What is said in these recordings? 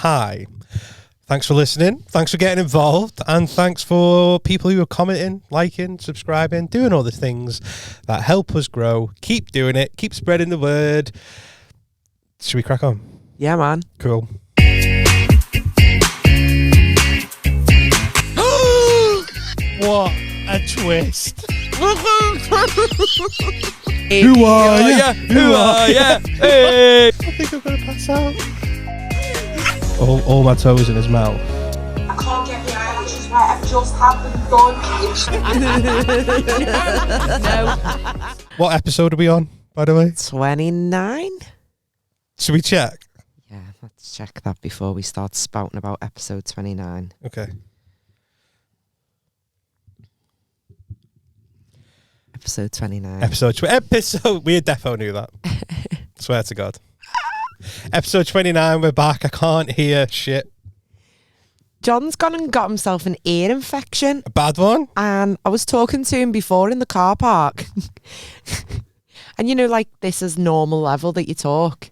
hi. Thanks for listening. Thanks for getting involved. And thanks for people who are commenting, liking, subscribing, doing all the things that help us grow. Keep doing it. Keep spreading the word. Should we crack on? Yeah, man. Cool. What a twist. Who are ya? Who are ya? Hey. I think I'm going to pass out. All my toes in his mouth. I can't get the eyelashes right. I've just had them done. No. What episode are we on, by the way? 29? Should we check? Yeah, let's check that before we start spouting about episode 29. Okay. Episode 29. Episode. We defo knew that. Swear to God. Episode 29, we're back. I can't hear shit. John's gone and got himself an ear infection. A bad one? And I was talking to him before in the car park. And you know, like, this is normal level that you talk.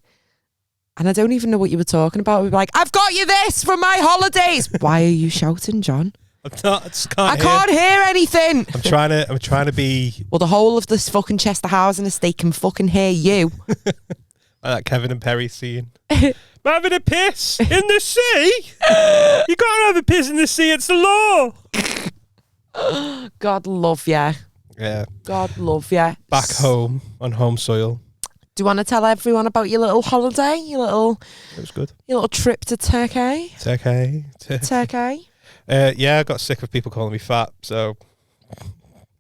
And I don't even know what you were talking about. We were like, I've got you this from my holidays. Why are you shouting, John? I just can't I can't hear anything. I'm trying to be... Well, the whole of this fucking Chester housing estate can fucking hear you. Like that Kevin and Perry scene. I'm having a piss in the sea? You can't have a piss in the sea, it's the law. God love ya. Yeah. God love ya. Back home on home soil. Do you want to tell everyone about your little holiday? It was good. Your little trip to Turkey? Turkey. Yeah, I got sick of people calling me fat, so...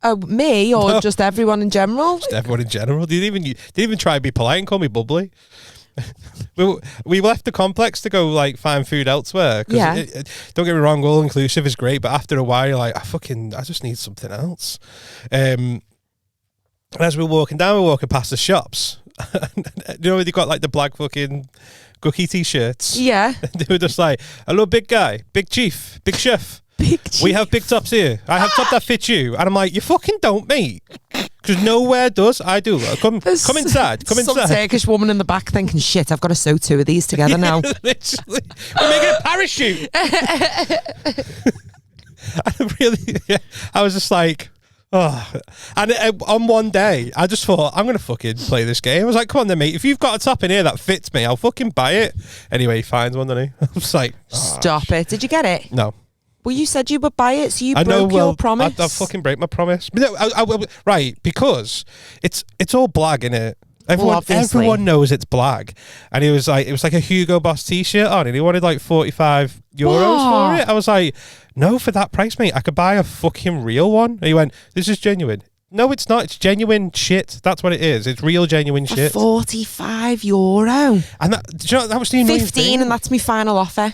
Oh, me or No. just everyone in general? Just everyone in general. Didn't even try and be polite and call me bubbly. we left the complex to go like find food elsewhere. Yeah. Don't get me wrong, all inclusive is great, but after a while you're like, I just need something else. And as we're walking past the shops. You know, they got like the black fucking Gookie t-shirts. Yeah. They were just like, hello, big guy, big chief, big chef. Big chief. We have big tops here. I have top that fits you. And I'm like, you fucking don't, mate. Because nowhere does. I do. Come inside. Come Some inside. Turkish woman in the back thinking, shit, I've got to sew two of these together now. Literally. We're making a parachute. I was just like, oh. And on one day, I just thought, I'm going to fucking play this game. I was like, come on then, mate. If you've got a top in here that fits me, I'll fucking buy it. Anyway, he finds one, doesn't he? I was like, Stop it. Did you get it? No. Well, you said you would buy it, so you broke your promise. I fucking break my promise. No, right, because it's all blag, innit? Everyone knows it's blag. And it was like a Hugo Boss t-shirt on, and he wanted like 45 euros for it. I was like, no, for that price, mate, I could buy a fucking real one. And he went, this is genuine. No, it's not. It's genuine shit. That's what it is. It's real, genuine shit. €45. And that, do you know, that was the annoying 15, thing. and that's my final offer.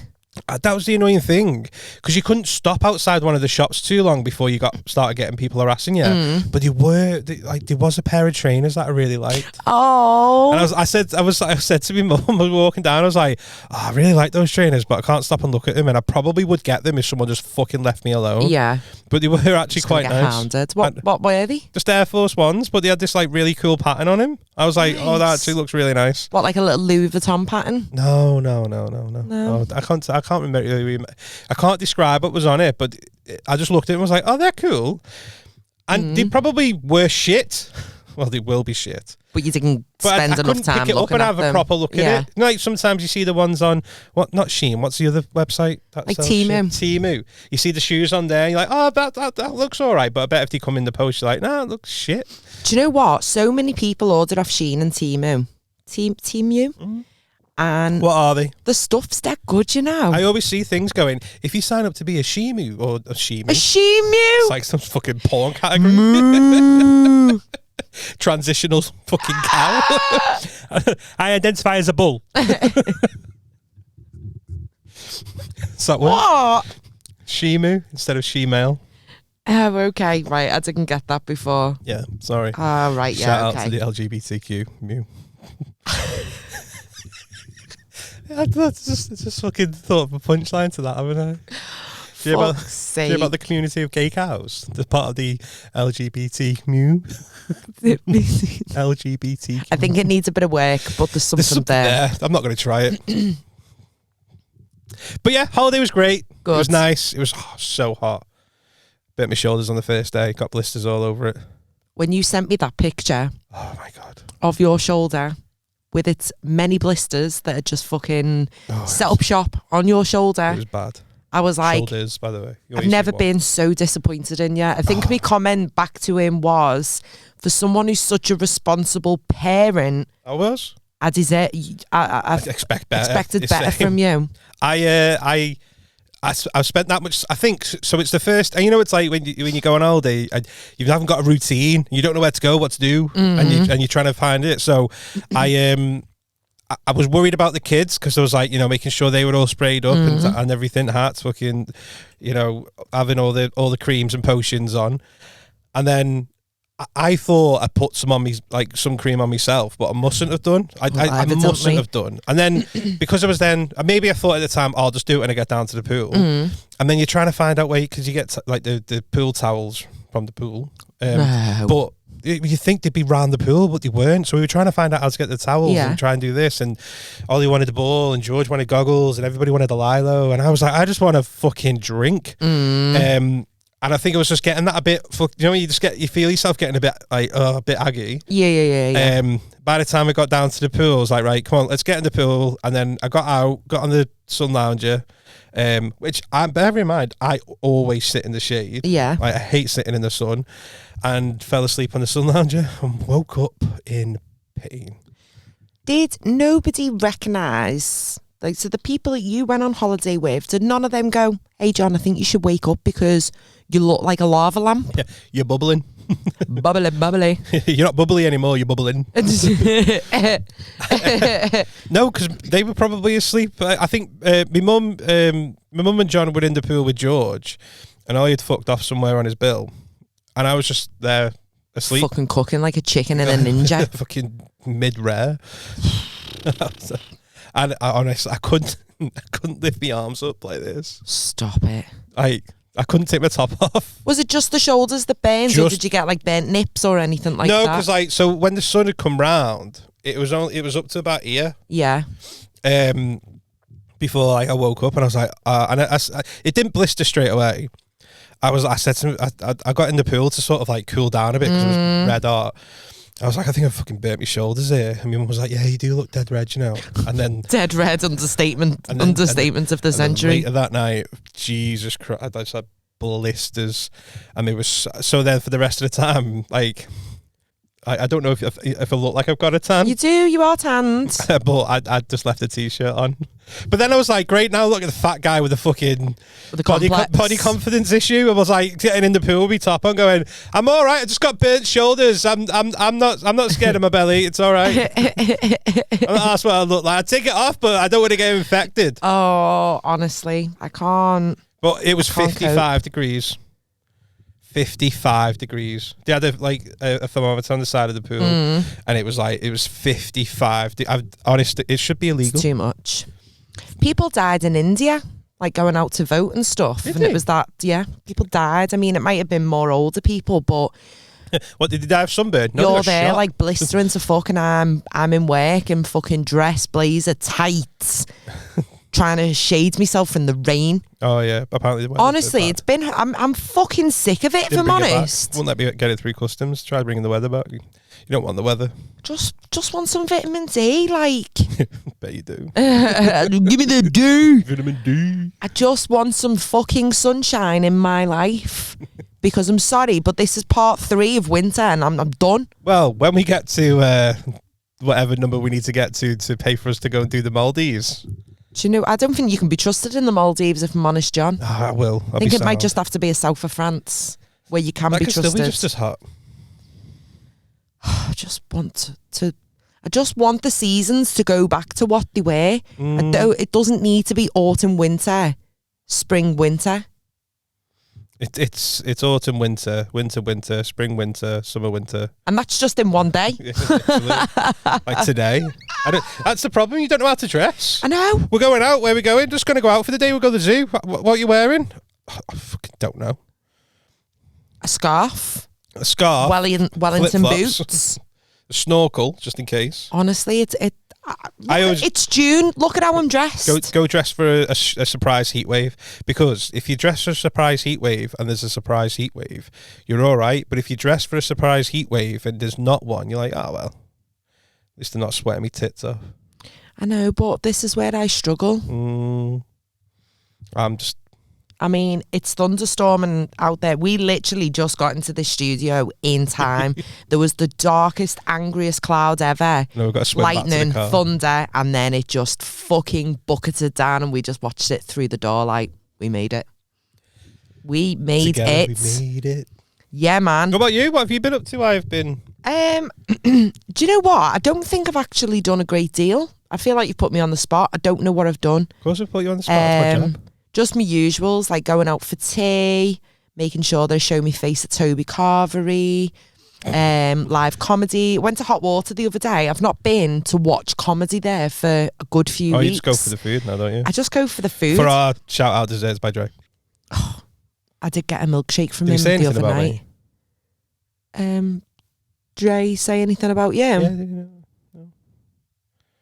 That was the annoying thing, because you couldn't stop outside one of the shops too long before you started getting people harassing you. But there was a pair of trainers that I really liked. Oh, And I said to my mum, I was walking down, I was like, I really like those trainers, but I can't stop and look at them, and I probably would get them if someone just fucking left me alone. yeah. But they were actually Just gonna quite get nice. hounded. What were they? Just Air Force Ones, but they had this like really cool pattern on him. I was like, oh, that Nice. actually looks really nice. What, like a little Louis Vuitton pattern? No. No. I can't remember. I can't describe what was on it, but I just looked at it and was like, oh, they're cool. And they probably were shit. Well, they will be shit. But you didn't But spend I enough couldn't time pick it up looking and at have them. a proper look Yeah. at it. Like sometimes you see the ones on not Shein. What's the other website? That Like sells Temu. shit? Temu. You see the shoes on there. And you're like, oh, that looks all right. But I bet if they come in the post, you're like, nah, it looks shit. Do you know what? So many people ordered off Shein and Temu. Temu. And What are they? the stuff's dead good, you know. I always see things going, if you sign up to be a Shemu or a Shemu, A Shemu. it's like some fucking porn category. Moo. Transitional fucking cow. I identify as a bull. Is that What? Shemu instead of she-male. Oh, okay. Right. I didn't get that before. Yeah, sorry. Oh, right. Yeah. Shout okay. out to the LGBTQ. Mew. I just fucking thought of a punchline to that, haven't I? Do you hear about the community of gay cows? They're part of the LGBT Mew. LGBT. I think it needs a bit of work, but there's something there. I'm not going to try it. But yeah, holiday was great. Good. It was nice. It was so hot. Bit my shoulders on the first day. Got blisters all over it. When you sent me that picture Oh my God. of your shoulder with its many blisters that had just fucking set up shop on your shoulder, It was bad. I was like, Shoulders, by the way. I've never been so disappointed in you. I think my comment back to him was, for someone who's such a responsible parent, I was. I deserve. I expect better. expected It's better same. from you. I've spent that much. I think so. It's the first, and you know, it's like when you go on holiday, and you haven't got a routine. You don't know where to go, what to do, and you're trying to find it. So, I was worried about the kids because I was like, making sure they were all sprayed up and everything. Hearts fucking, having all the creams and potions on, and then I thought I put some cream on myself, but I mustn't have done. I mustn't have done. And then because I was maybe I thought at the time, I'll just do it when I get down to the pool. And then you're trying to find out where, because you get like the pool towels from the pool, but you think they'd be round the pool, but they weren't. So we were trying to find out how to get the towels and try and do this. And Ollie wanted the ball, and George wanted goggles, and everybody wanted the Lilo. And I was like, I just want to fucking drink. And I think it was just getting that a bit. You feel yourself getting a bit like a bit aggy. Yeah. By the time I got down to the pool, I was like, right, come on, let's get in the pool. And then I got on the sun lounger, which bear in mind, I always sit in the shade. Yeah. I hate sitting in the sun, and fell asleep on the sun lounger and woke up in pain. Did nobody recognise? Like, so the people that you went on holiday with, did none of them go, hey, John, I think you should wake up because you look like a lava lamp? Yeah, you're bubbling. Bubbly. You're not bubbly anymore, you're bubbling. No, because they were probably asleep. I think my mum and John were in the pool with George, and I had fucked off somewhere on his bill. And I was just there asleep. Fucking cooking like a chicken in a ninja. Fucking mid-rare. And I couldn't lift my arms up like this. Stop it. I couldn't take my top off. Was it just the shoulders that burned, or did you get like burnt nips or anything like that? No, because so when the sun had come round, it was up to about here. Yeah. Before I woke up, and I was like, and it didn't blister straight away. I said to him, I got in the pool to sort of like cool down a bit because it was red hot. I was like, I think I fucking burnt my shoulders here. And my mum was like, yeah, you do look dead red, And then dead red, understatement of the century. Later that night, Jesus Christ, I just had blisters, and it was so. Then for the rest of the time, like, I don't know if I look like I've got a tan. You do, you are tanned. But I just left the t-shirt on. But then I was like, great, now look at the fat guy with the fucking body confidence issue. I was like getting in the pool with my top on, going, I'm all right. I just got burnt shoulders. I'm not scared of my belly. It's all right. That's what I look like. I take it off, but I don't want to get infected. Oh, honestly, I can't. But it was 55 degrees. 55 degrees. They had a thermometer on the side of the pool, and it was 55. Honestly, it should be illegal. It's too much. People died in India, like going out to vote and stuff. Did and they? It was that, yeah, people died. I mean, it might have been more older people, but what, did they die of sunburn? No, you're they got there shot. like blistering to fuck, and I'm in work in fucking dress, blazer, tights, trying to shade myself from the rain. Oh yeah, apparently. Honestly, it's been. I'm fucking sick of it. If I'm honest, won't let me get it through customs. Try bringing the weather back. You don't want the weather. Just want some vitamin D, like. Bet you do. Give me the D. Vitamin D. I just want some fucking sunshine in my life. Because I'm sorry, but this is part 3 of winter, and I'm done. Well, when we get to whatever number we need to get to pay for us to go and do the Maldives. Do you know, I don't think you can be trusted in the Maldives, if I'm honest, John. Oh, I will. I think it might just have to be a south of France where you can be trusted. Still be just as hot. I just want I just want the seasons to go back to what they were. It doesn't need to be autumn, winter, spring, winter. It's autumn, winter, winter, spring, winter, summer, winter. And that's just in one day. Like today. That's the problem. You don't know how to dress. I know. We're going out. Where are we going? Just going to go out for the day. We'll go to the zoo. What are you wearing? I fucking don't know. A scarf. A scarf. Wellington boots. A snorkel, just in case. Honestly, It's June. Look at how I'm dressed. Go dress for a surprise heat wave, because if you dress for a surprise heat wave and there's a surprise heat wave, you're all right. But if you dress for a surprise heat wave and there's not one, you're like, oh well, at least they're not sweating me tits off. I know, but this is where I struggle. I mean, it's thunderstorming out there. We literally just got into the studio in time. There was the darkest, angriest cloud ever. No, we've got to swim back to lightning, the car. thunder, and then it just fucking bucketed down, and we just watched it through the door like we made it. We made Together it. We made it. Yeah, man. What about you? What have you been up to? I've been... Do you know what? I don't think I've actually done a great deal. I feel like you've put me on the spot. I don't know what I've done. Of course I've put you on the spot. It's my job. Just my usuals, like going out for tea, making sure they show me face at Toby Carvery, live comedy. Went to Hot Water the other day. I've not been to watch comedy there for a good few weeks. You just go for the food now, don't you? I just go for the food. For our shout out desserts by Dre. I did get a milkshake from Did him he say the anything other about night. me? Dre say anything about you? Yeah, no.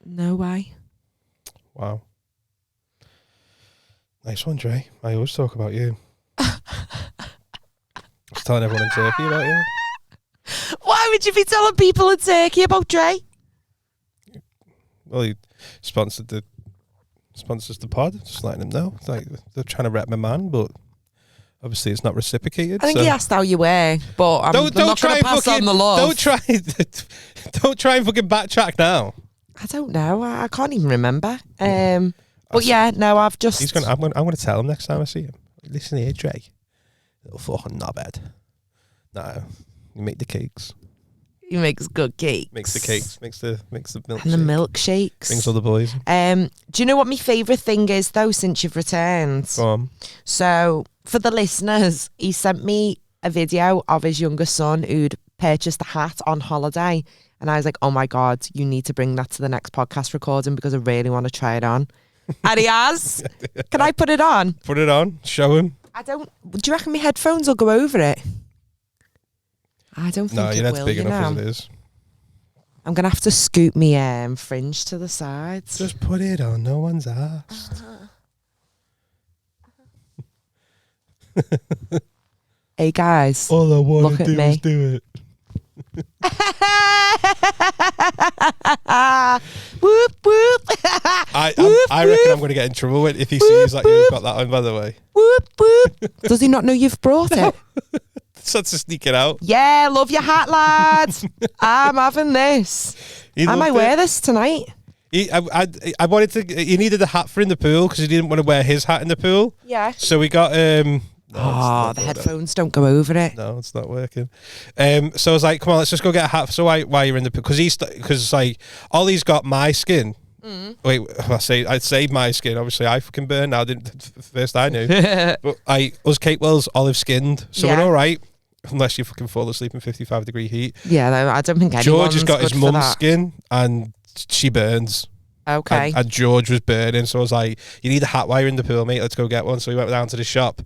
No way. Wow. Nice one, Dre. I always talk about you. I was telling everyone in Turkey about you. Why would you be telling people in Turkey about Dre? Well, he sponsors the pod. Just letting them know. It's like they're trying to rep my man, but obviously it's not reciprocated. I think he asked how you were, but I'm not going to pass on the love. Don't try and fucking backtrack now. I don't know. I can't even remember. But yeah, no, I've just... I'm going to tell him next time I see him. Listen here, Dre. Little fucking knobhead. No, you make the cakes. He makes good cakes. Makes the cakes. Makes the milkshakes. And the milkshakes. Brings all the boys. Do you know what my favourite thing is, though, since you've returned? Go on. So, for the listeners, he sent me a video of his younger son who'd purchased a hat on holiday. And I was like, oh my God, you need to bring that to the next podcast recording because I really want to try it on. And he has. Can I put it on? Put it on. Show him. Do you reckon my headphones will go over it? I don't think no, your it head's will, big you enough know. as it is. I'm going to have to scoot me fringe to the sides. Just put it on. No one's asked. Hey, guys. All I want to do me. is do it. Whoop, whoop. I reckon I'm going to get in trouble if he sees that you've got that on, by the way. Whoop, whoop. Does he not know you've brought it? So to sneak it out. Yeah, love your hat, lads. I'm having this. I might wear this tonight. I wanted to. He needed a hat for in the pool because he didn't want to wear his hat in the pool. Yeah. So we got. The headphones don't go over it. No, it's not working. So I was like, come on, let's just go get a hat. So while you're in the pool, because like Ollie's got my skin. Wait, I'd say my skin. Obviously, I fucking burn now. First I knew, but us Kate Wells olive skinned, so we're all right. Unless you fucking fall asleep in 55-degree heat. Yeah, no, I don't think anyone's George has got good his for mum's that. skin, and she burns. Okay. And George was burning, so I was like, you need a hat while you're in the pool, mate, let's go get one. So we went down to the shop,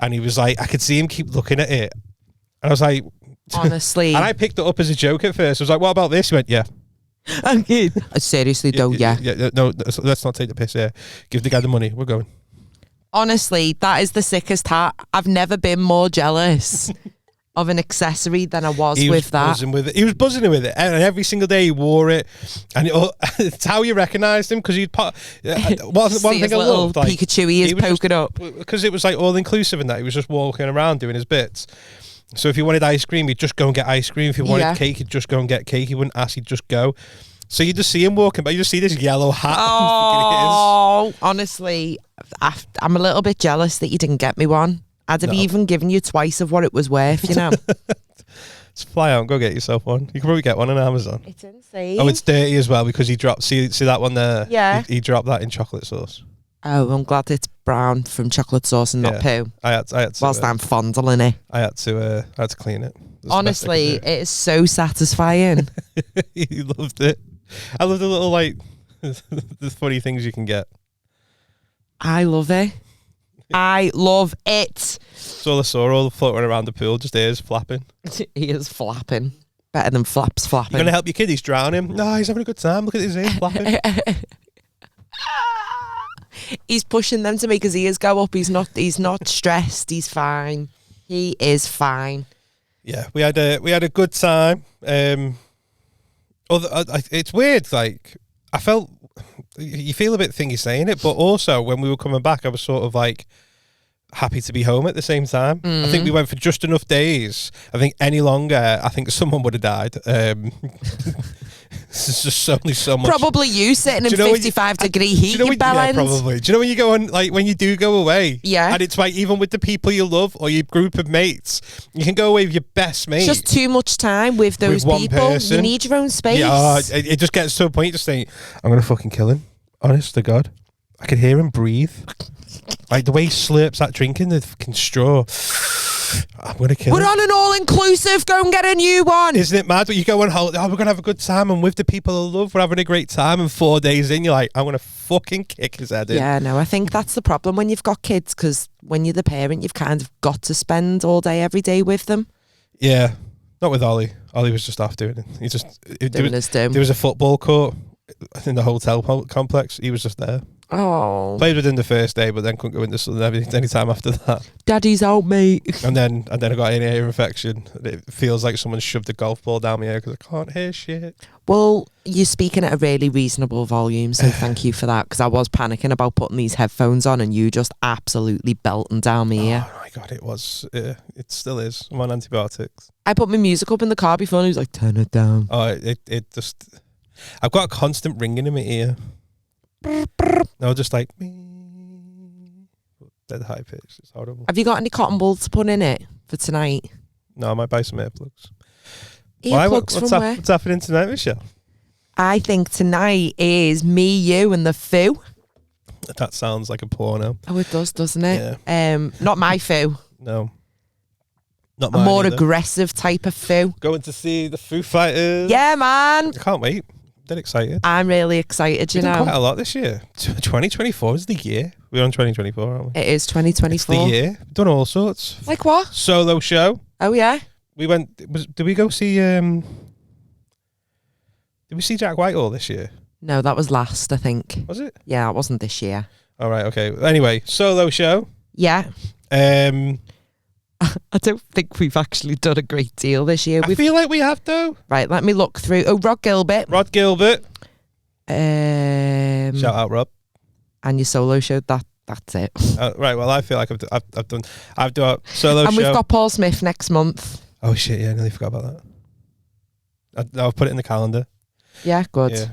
and he was like, I could see him keep looking at it. And I was like... Honestly. And I picked it up as a joke at first. I was like, what about this? He went, yeah. I seriously don't, yeah. No, let's not take the piss here. Give the guy the money, we're going. Honestly, that is the sickest hat. I've never been more jealous of an accessory than I was with that. He was buzzing with it, and every single day he wore it, and it's how you recognised him, because he'd put one thing I loved, like, Pikachu ears poking up, because it was like all inclusive in that. He was just walking around doing his bits. So if he wanted ice cream, he'd just go and get ice cream. If he wanted cake, he'd just go and get cake. He wouldn't ask, he'd just go. So you just see him walking, but you just see this yellow hat. Oh, honestly, I'm a little bit jealous that you didn't get me one. I'd have even given you twice of what it was worth, you know. Just fly out and go get yourself one. You can probably get one on Amazon. It's insane. Oh, it's dirty as well because he dropped. See that one there? Yeah. He dropped that in chocolate sauce. Oh, I'm glad it's brown from chocolate sauce and not poo. I had to. Whilst I'm fondling it. I had to clean it. Honestly, it is so satisfying. He loved it. I love the little the funny things you can get. I love it. I love it. So I saw all floating around the pool, just ears flapping. Ears flapping. Better than flaps flapping. You're going to help your kid, he's drowning. No, he's having a good time. Look at his ears flapping. He's pushing them to make his ears go up. He's not stressed. He's fine. He is fine. Yeah, we had a good time. It's weird, like, I felt, you feel a bit thingy saying it, but also when we were coming back, I was sort of like happy to be home at the same time. I think we went for just enough days. I think any longer, I think someone would have died. It's just only so much. Probably you sitting in 55-degree heat, you bellends. Probably. Do you know when you go on, like when you do go away? Yeah. And it's like even with the people you love or your group of mates, you can go away with your best mate. Just too much time with those people. Person. You need your own space. Yeah, it just gets to a point you just think, I'm going to fucking kill him. Honest to God. I could hear him breathe. Like the way he slurps that drink in the fucking straw. I'm going to kill him. We're on an all-inclusive. Go and get a new one. Isn't it mad? But you go on holiday, we're going to have a good time, and with the people I love, we're having a great time, and 4 days in, you're like, I'm going to fucking kick his head in. Yeah, no, I think that's the problem when you've got kids, because when you're the parent, you've kind of got to spend all day, every day with them. Yeah. Not with Ollie. Ollie was just off doing it. He just... Doing his doom. There was a football court in the hotel complex. He was just there. Oh. Played with him the first day, but then couldn't go into any time after that. Daddy's out, mate. And then I got an ear infection. It feels like someone shoved a golf ball down my ear because I can't hear shit. Well, you're speaking at a really reasonable volume, so thank you for that, because I was panicking about putting these headphones on and you just absolutely belting down my ear. Oh my God, it was. It still is. I'm on antibiotics. I put my music up in the car before and he was like, turn it down. Oh, it just... I've got a constant ringing in my ear. No, just like dead high pitch. It's horrible. Have you got any cotton balls to put in it for tonight? No, I might buy some earplugs. Earplugs from where? What's happening tonight, Michelle? I think tonight is me, you, and the Foo. That sounds like a porno. Oh, it does, doesn't it? Yeah. Not my Foo. No. Not a mine more either. aggressive type of Foo. Going to see the Foo Fighters. Yeah, man. I can't wait. Dead excited. I'm really excited, you know. Quite a lot this year. 2024 is the year. We're on 2024, aren't we? It is 2024. It's the year. We've done all sorts. Like what? Solo show. Oh, yeah? We went... Did we go see... Did we see Jack Whitehall this year? No, that was last, I think. Was it? Yeah, it wasn't this year. All right, okay. Anyway, solo show. Yeah. I don't think we've actually done a great deal this year. I feel like we have, though. Right, let me look through. Oh, Rod Gilbert. Rod Gilbert. Shout out, Rob. And your solo show. That's it. Right, well, I feel like I've done a solo show. And we've got Paul Smith next month. Oh, shit, yeah, I nearly forgot about that. I'll put it in the calendar. Yeah, good. Yeah.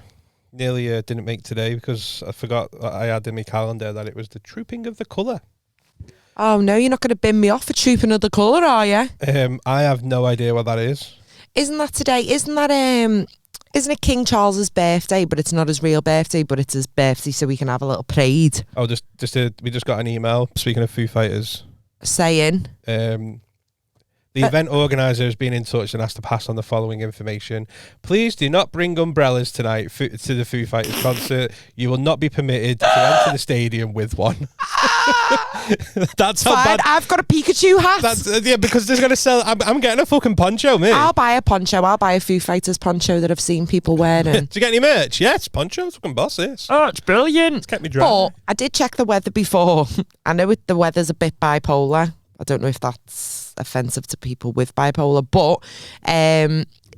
Nearly didn't make today because I forgot I had in my calendar that it was the Trooping of the Colour. Oh, no, you're not going to bin me off for Trooping of the Colour, are you? I have no idea what that is. Isn't that today? Isn't it King Charles's birthday, but it's not his real birthday, but it's his birthday, so we can have a little parade? Oh, we just got an email, speaking of Foo Fighters. Saying? The event organizer has been in touch and asked to pass on the following information. Please do not bring umbrellas tonight to the Foo Fighters concert. You will not be permitted to enter the stadium with one. That's how fine. bad. I've got a Pikachu hat. Yeah, because they're going to sell... I'm getting a fucking poncho, mate. I'll buy a poncho. I'll buy a Foo Fighters poncho that I've seen people wearing. Do you get any merch? Yes, ponchos. Fucking boss this. Oh, it's brilliant. It's kept me dry. But I did check the weather before. I know the weather's a bit bipolar. I don't know if that's offensive to people with bipolar, but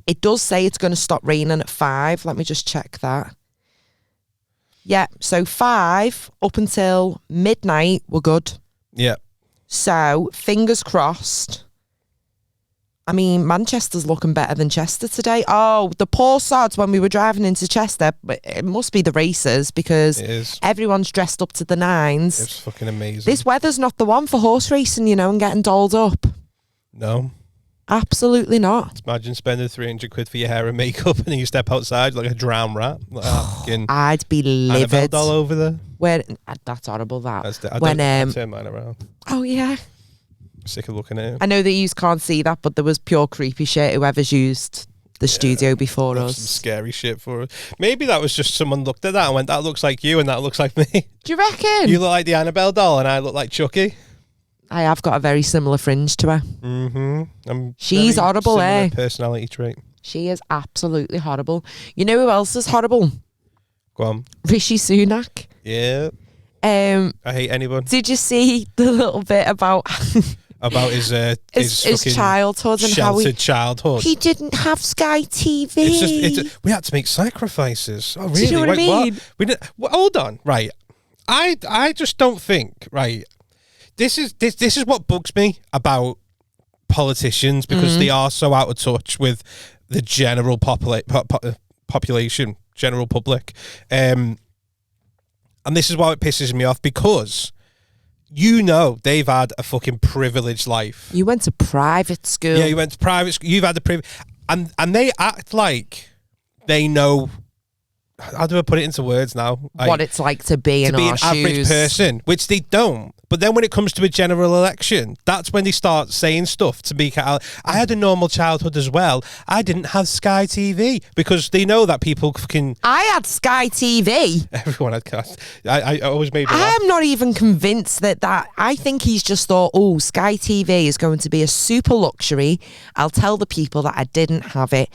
it does say it's going to stop raining at 5. Let me just check that. Yeah, so 5 up until midnight, we're good. Yeah. So, fingers crossed. I mean, Manchester's looking better than Chester today. Oh, the poor sods when we were driving into Chester. It must be the races because everyone's dressed up to the nines. It's fucking amazing. This weather's not the one for horse racing, and getting dolled up. No. Absolutely not. Imagine spending 300 quid for your hair and makeup and then you step outside like a drowned rat. Like I'd be livid. Annabelle doll over there. That's horrible, that. I turn mine around. Oh, yeah. Sick of looking at it. I know that you can't see that, but there was pure creepy shit whoever's used the studio before us. Some scary shit for us. Maybe that was just someone looked at that and went, that looks like you and that looks like me. Do you reckon? You look like the Annabelle doll and I look like Chucky. I have got a very similar fringe to her. Mm-hmm. She's horrible, similar personality trait. She is absolutely horrible. You know who else is horrible? Go on. Rishi Sunak. Yeah. I hate anyone. Did you see the little bit about his childhood and how childhood? He didn't have Sky TV. We had to make sacrifices. Oh, really? Do you know what I mean? What? We didn't, hold on, right? I just don't think, right. This is what bugs me about politicians, because they are so out of touch with the general population, general public, and this is why it pisses me off, because they've had a fucking privileged life. You went to private school. Yeah, you went to private school. You've had the privilege, and they act like they know. How do I put it into words now? What it's like to be an average person, which they don't. But then when it comes to a general election, that's when they start saying stuff to make it out. I had a normal childhood as well. I didn't have Sky TV, because they know that people fucking... I had Sky TV. Everyone had cast. I always made me laugh. I'm not even convinced that... I think he's just thought, oh, Sky TV is going to be a super luxury. I'll tell the people that I didn't have it.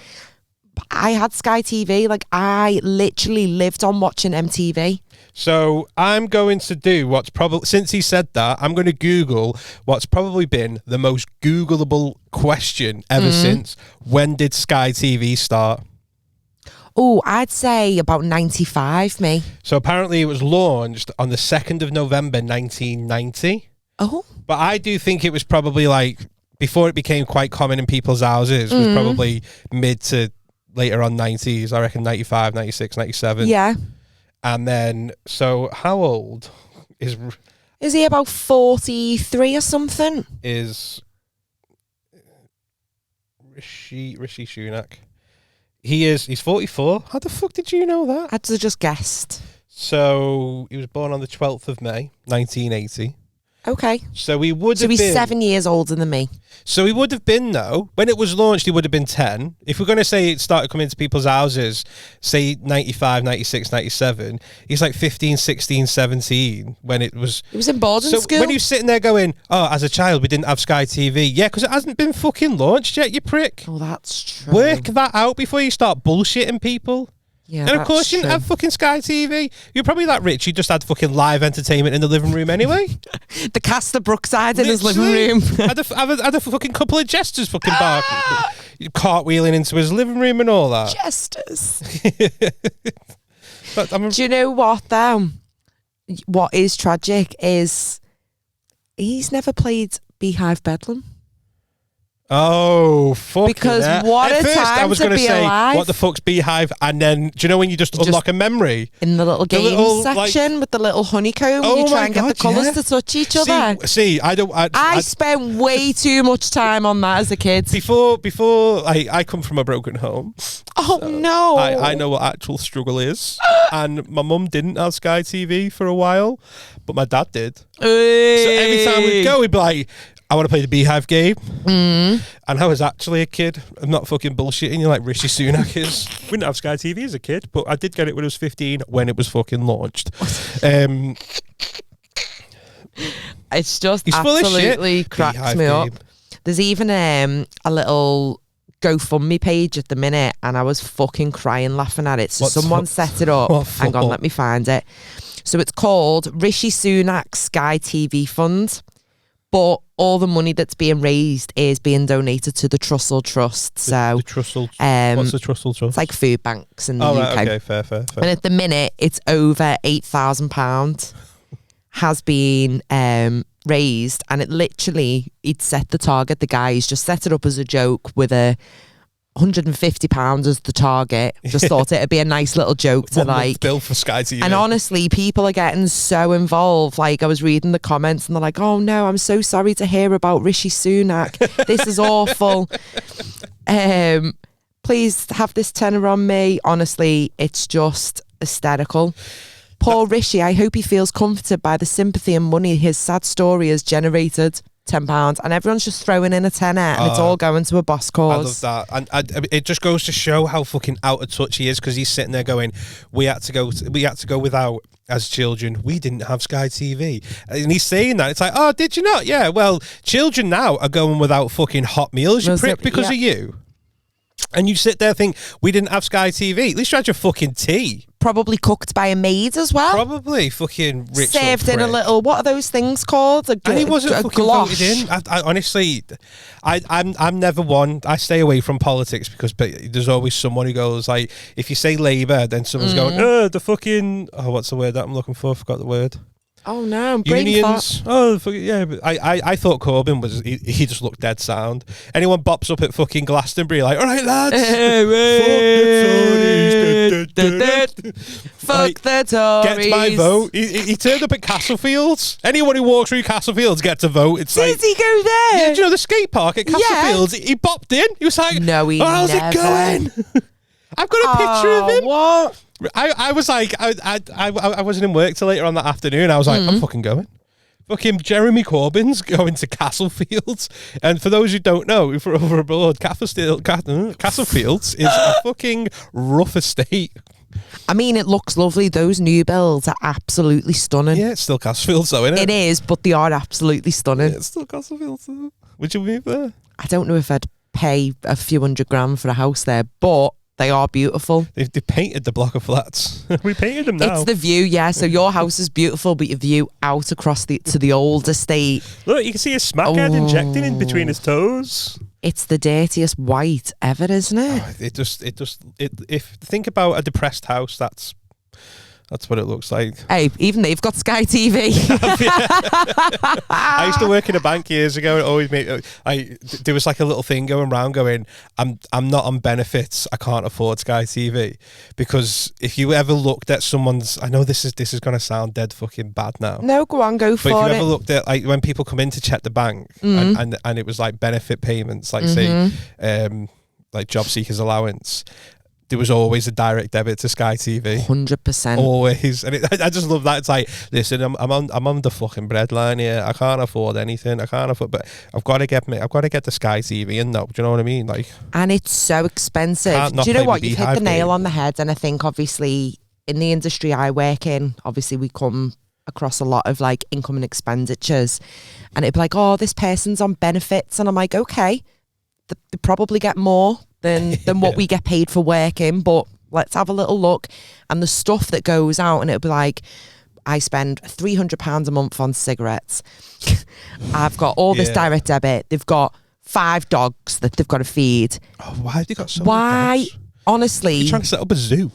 I had Sky TV. Like, I literally lived on watching MTV. So I'm going to do what's probably, since he said that, I'm going to Google what's probably been the most Googleable question ever since. When did Sky TV start? Oh, I'd say about 95, me. So apparently it was launched on the 2nd of November, 1990. Oh. But I do think it was probably like, before it became quite common in people's houses, was probably mid to later on 90s. I reckon 95, 96, 97. Yeah. And then, so how old is he? About 43 or something? Is Rishi Sunak? He's 44. How the fuck did you know that? I had to just guessed. So he was born on the 12th of May, 1980. Okay. So he would have been... So he's 7 years older than me. So he would have been, though, when it was launched, he would have been 10. If we're going to say it started coming into people's houses, say 95, 96, 97, he's like 15, 16, 17 when it was... He was in boarding school. So when he was sitting there going, oh, as a child, we didn't have Sky TV. Yeah, because it hasn't been fucking launched yet, you prick. Oh, that's true. Work that out before you start bullshitting people. Yeah, and of course you didn't have fucking Sky TV. You're probably that rich. You just had fucking live entertainment in the living room anyway. The cast of Brookside in his living room. had a fucking couple of jesters fucking cartwheeling into his living room and all that. Jesters. Do you know what though? What is tragic is he's never played Beehive Bedlam. Oh, fuck. Because what a time I was to going to be say, alive. what the fuck's Beehive? And then, do you know when you just unlock a memory? In the little games section with the little honeycomb, you try and get the colours to touch each other. See, I spent way too much time on that as a kid. Before I come from a broken home. Oh, so no. I know what actual struggle is. And my mum didn't have Sky TV for a while, but my dad did. Hey. So every time we'd go, he'd be like, I want to play the Beehive game. And I was actually a kid. I'm not fucking bullshitting you like Rishi Sunak is. We didn't have Sky TV as a kid, but I did get it when I was 15 when it was fucking launched. It's just absolutely cracks Beehive me up. There's even a little GoFundMe page at the minute, and I was fucking crying laughing at it. So someone set it up. Hang on, let me find it. So it's called Rishi Sunak Sky TV Fund. But all the money that's being raised is being donated to the Trussell Trust. So the Trussell, what's the Trussell Trust? It's like food banks in the UK. Right, okay, fair. And at the minute, it's over £8,000 has been raised, and it literally, he'd set the target. The guys just set it up as a joke with a £150 as the target. Just thought it'd be a nice little joke to like bill for Sky TV. And honestly, people are getting so involved. Like, I was reading the comments and they're like, oh no, I'm so sorry to hear about Rishi Sunak. This is awful. Please have this tenner on me. Honestly, it's just hysterical. Poor Rishi, I hope he feels comforted by the sympathy and money his sad story has generated. £10, and everyone's just throwing in a tenner, and it's all going to a boss cause. I love that, and it just goes to show how fucking out of touch he is, because he's sitting there going, we had to go without as children. We didn't have Sky TV, and he's saying that. It's like, oh, did you not? Yeah, well, children now are going without fucking hot meals, you prick, because of you. And you sit there and think, we didn't have Sky TV. At least you had your fucking tea. Probably cooked by a maid as well. Probably fucking rich. Served in a little, what are those things called? And he wasn't fucking voted in. Honestly, I'm never one. I stay away from politics because there's always someone who goes like, if you say Labour, then someone's going, the fucking, what's the word that I'm looking for? I forgot the word. Oh no, unions. Oh yeah, but I thought Corbyn was he just looked dead sound. Anyone bops up at fucking Glastonbury like, all right lads, fuck the Tories. Get my vote. He turned up at Castlefields. Anyone who walks through Castlefields gets a vote. It's Did he go there? Yeah, do you know the skate park at Castlefields? He bopped in. He was like, no, how's it going? I've got a picture of him. What? I was like, I wasn't in work till later on that afternoon. I was like, I'm fucking going. Fucking Jeremy Corbyn's going to Castlefields. And for those who don't know, if we're over abroad, Castlefields is a fucking rough estate. I mean, it looks lovely. Those new builds are absolutely stunning. Yeah, it's still Castlefields though, isn't it? It is, but they are absolutely stunning. Yeah, it's still Castlefields though. Would you move there? I don't know if I'd pay a few $100,000 for a house there, but they are beautiful. They painted the block of flats. We painted them now. It's the view, yeah. So your house is beautiful, but your view out across to the old estate. Look, you can see his smackhead injecting in between his toes. It's the dirtiest white ever, isn't it? Think about a depressed house. That's what it looks like. Hey, even they've got Sky TV. I used to work in a bank years ago and always there was like a little thing going around going, I'm not on benefits, I can't afford Sky TV. Because if you ever looked at someone's, I know this is going to sound dead fucking bad now. No, go on, go for it. But if you ever looked at like when people come in to check the bank and it was like benefit payments, like say like job seekers allowance, there was always a direct debit to Sky TV. 100%. Always. And I just love that. It's like, listen, I'm on the fucking breadline here. I can't afford anything. But I've got to get the Sky TV in though. Do you know what I mean? Like, and it's so expensive. Do you know what? You've hit the nail on the head. And I think obviously in the industry I work in, obviously we come across a lot of like income and expenditures, and it'd be like, oh, this person's on benefits, and I'm like, okay, they probably get more than what we get paid for working, but let's have a little look. And the stuff that goes out, and it'll be like, I spend £300 a month on cigarettes. I've got all this direct debit. They've got 5 dogs that they've got to feed. Oh, why have they got so many dogs? Honestly, you're trying to set up a zoo.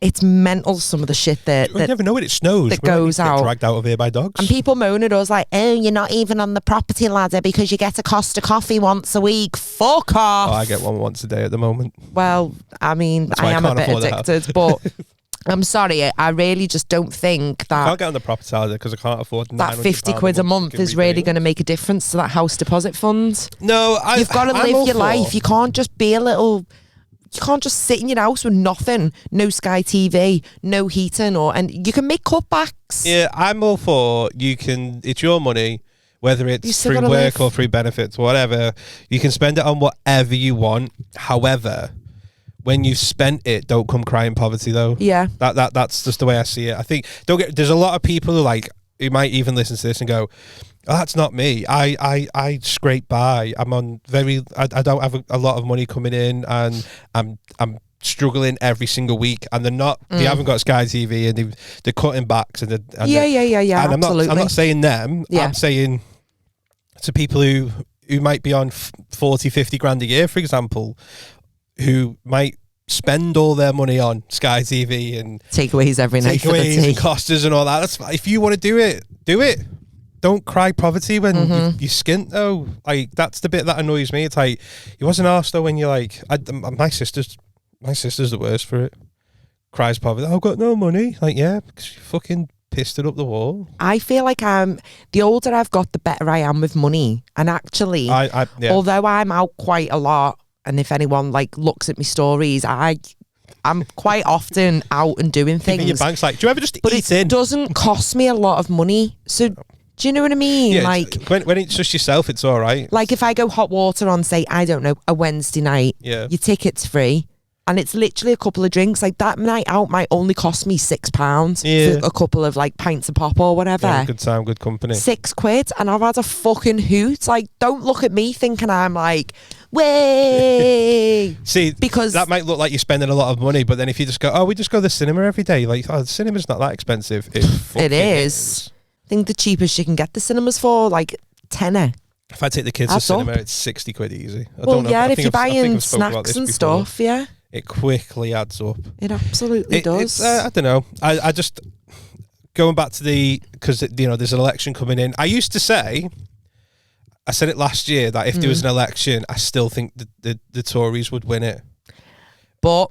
It's mental, some of the shit that you never know when it snows. That goes out. Dragged out of here by dogs. And people moan at us like, oh, you're not even on the property ladder because you get a Costa coffee once a week. Fuck off. Oh, I get one once a day at the moment. Well, I mean, I am a bit addicted, but I'm sorry, I really just don't think that... I can't get on the property ladder because I can't afford that 50 quid a month is really going to make a difference to that house deposit fund. No, you've got to live your life. You can't just be you can't just sit in your house with nothing, no Sky TV, no heating, and you can make cutbacks. Yeah, I'm all for it's your money, whether it's through work or through benefits, whatever. You can spend it on whatever you want. However, when you've spent it, don't come crying poverty though. Yeah. That's just the way I see it. I think there's a lot of people who might even listen to this and go, oh, that's not me. I scrape by. I'm on I don't have a lot of money coming in, and I'm struggling every single week. And they haven't got Sky TV, and they're cutting backs. And yeah. And absolutely. I'm not saying them. Yeah. I'm saying to people who might be on 40, 50 grand a year, for example, who might spend all their money on Sky TV and takeaways every night for the tea. And Costas and all that. If you want to do it, do it. Don't cry poverty when you skint though. Like, that's the bit that annoys me. It's like, you wasn't asked though when you're like, my sister's the worst for it. Cries poverty. I've got no money. Like, yeah, because you fucking pissed it up the wall. I feel like the older I've got, the better I am with money. And actually, although I'm out quite a lot, and if anyone like looks at my stories, I'm quite often out and doing things. Your bank's like, do you ever just but eat it in? Doesn't cost me a lot of money. So do you know what I mean? Yeah, like when it's just yourself, it's all right. Like if I go hot water on, say, I don't know, a Wednesday night, your ticket's free. And it's literally a couple of drinks. Like that night out might only cost me £6 for a couple of like pints of pop or whatever. Yeah, good time, good company. £6, and I've had a fucking hoot. Like, don't look at me thinking I'm like way. See, because that might look like you're spending a lot of money, but then if you just go, oh, we just go to the cinema every day, like, oh, the cinema's not that expensive. It is. I think the cheapest you can get the cinemas for, like, tenner. If I take the kids to cinema, it's 60 quid easy. If you're buying snacks and stuff, yeah. It quickly adds up. It absolutely does. I don't know. I just, going back to because, there's an election coming in. I said it last year that if there was an election, I still think the Tories would win it. But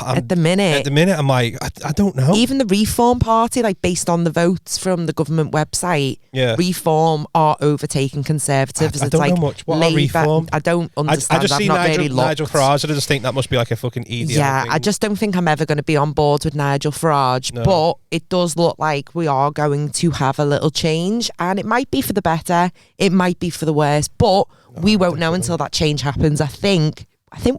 at the minute, I'm like, I don't know. Even the Reform Party, like based on the votes from the government website, Reform are overtaking Conservatives. I don't know much. What are Reform? I don't understand. I just see Nigel Farage, and I just think that must be like a fucking idiot. Yeah, I just don't think I'm ever going to be on board with Nigel Farage. No. But it does look like we are going to have a little change, and it might be for the better, it might be for the worse, but we won't know until that change happens. I think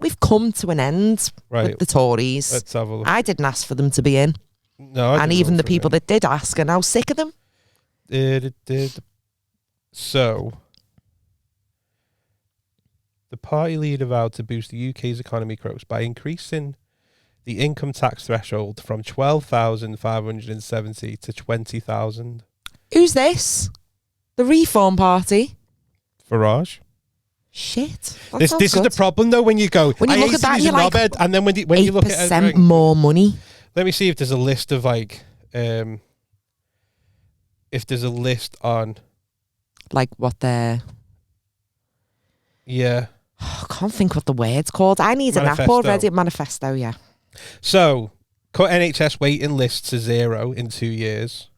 we've come to an end with the Tories. Let's have a look. I didn't ask for them to be in. No, and even the people that did ask are now sick of them. So, the party leader vowed to boost the UK's economy growth by increasing the income tax threshold from 12,570 to 20,000. Who's this? The Reform Party? Farage. Shit. This is the problem though when you look at that, you're like, and then when you look at it, 8% more money. Let me see if there's a list of if there's a list on like what they're. Yeah. I can't think what the word's called. I need Manifesto. An app already. Manifesto, yeah. So, cut NHS waiting lists to 0 in 2 years.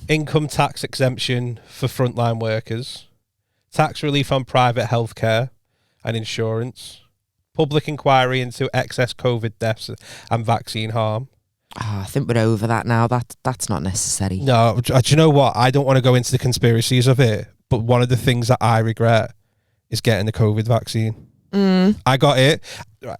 Income tax exemption for frontline workers. Tax relief on private healthcare and insurance. Public inquiry into excess COVID deaths and vaccine harm. I think we're over that now. That's not necessary. No, do you know what? I don't want to go into the conspiracies of it, but one of the things that I regret is getting the COVID vaccine. I got it. Right,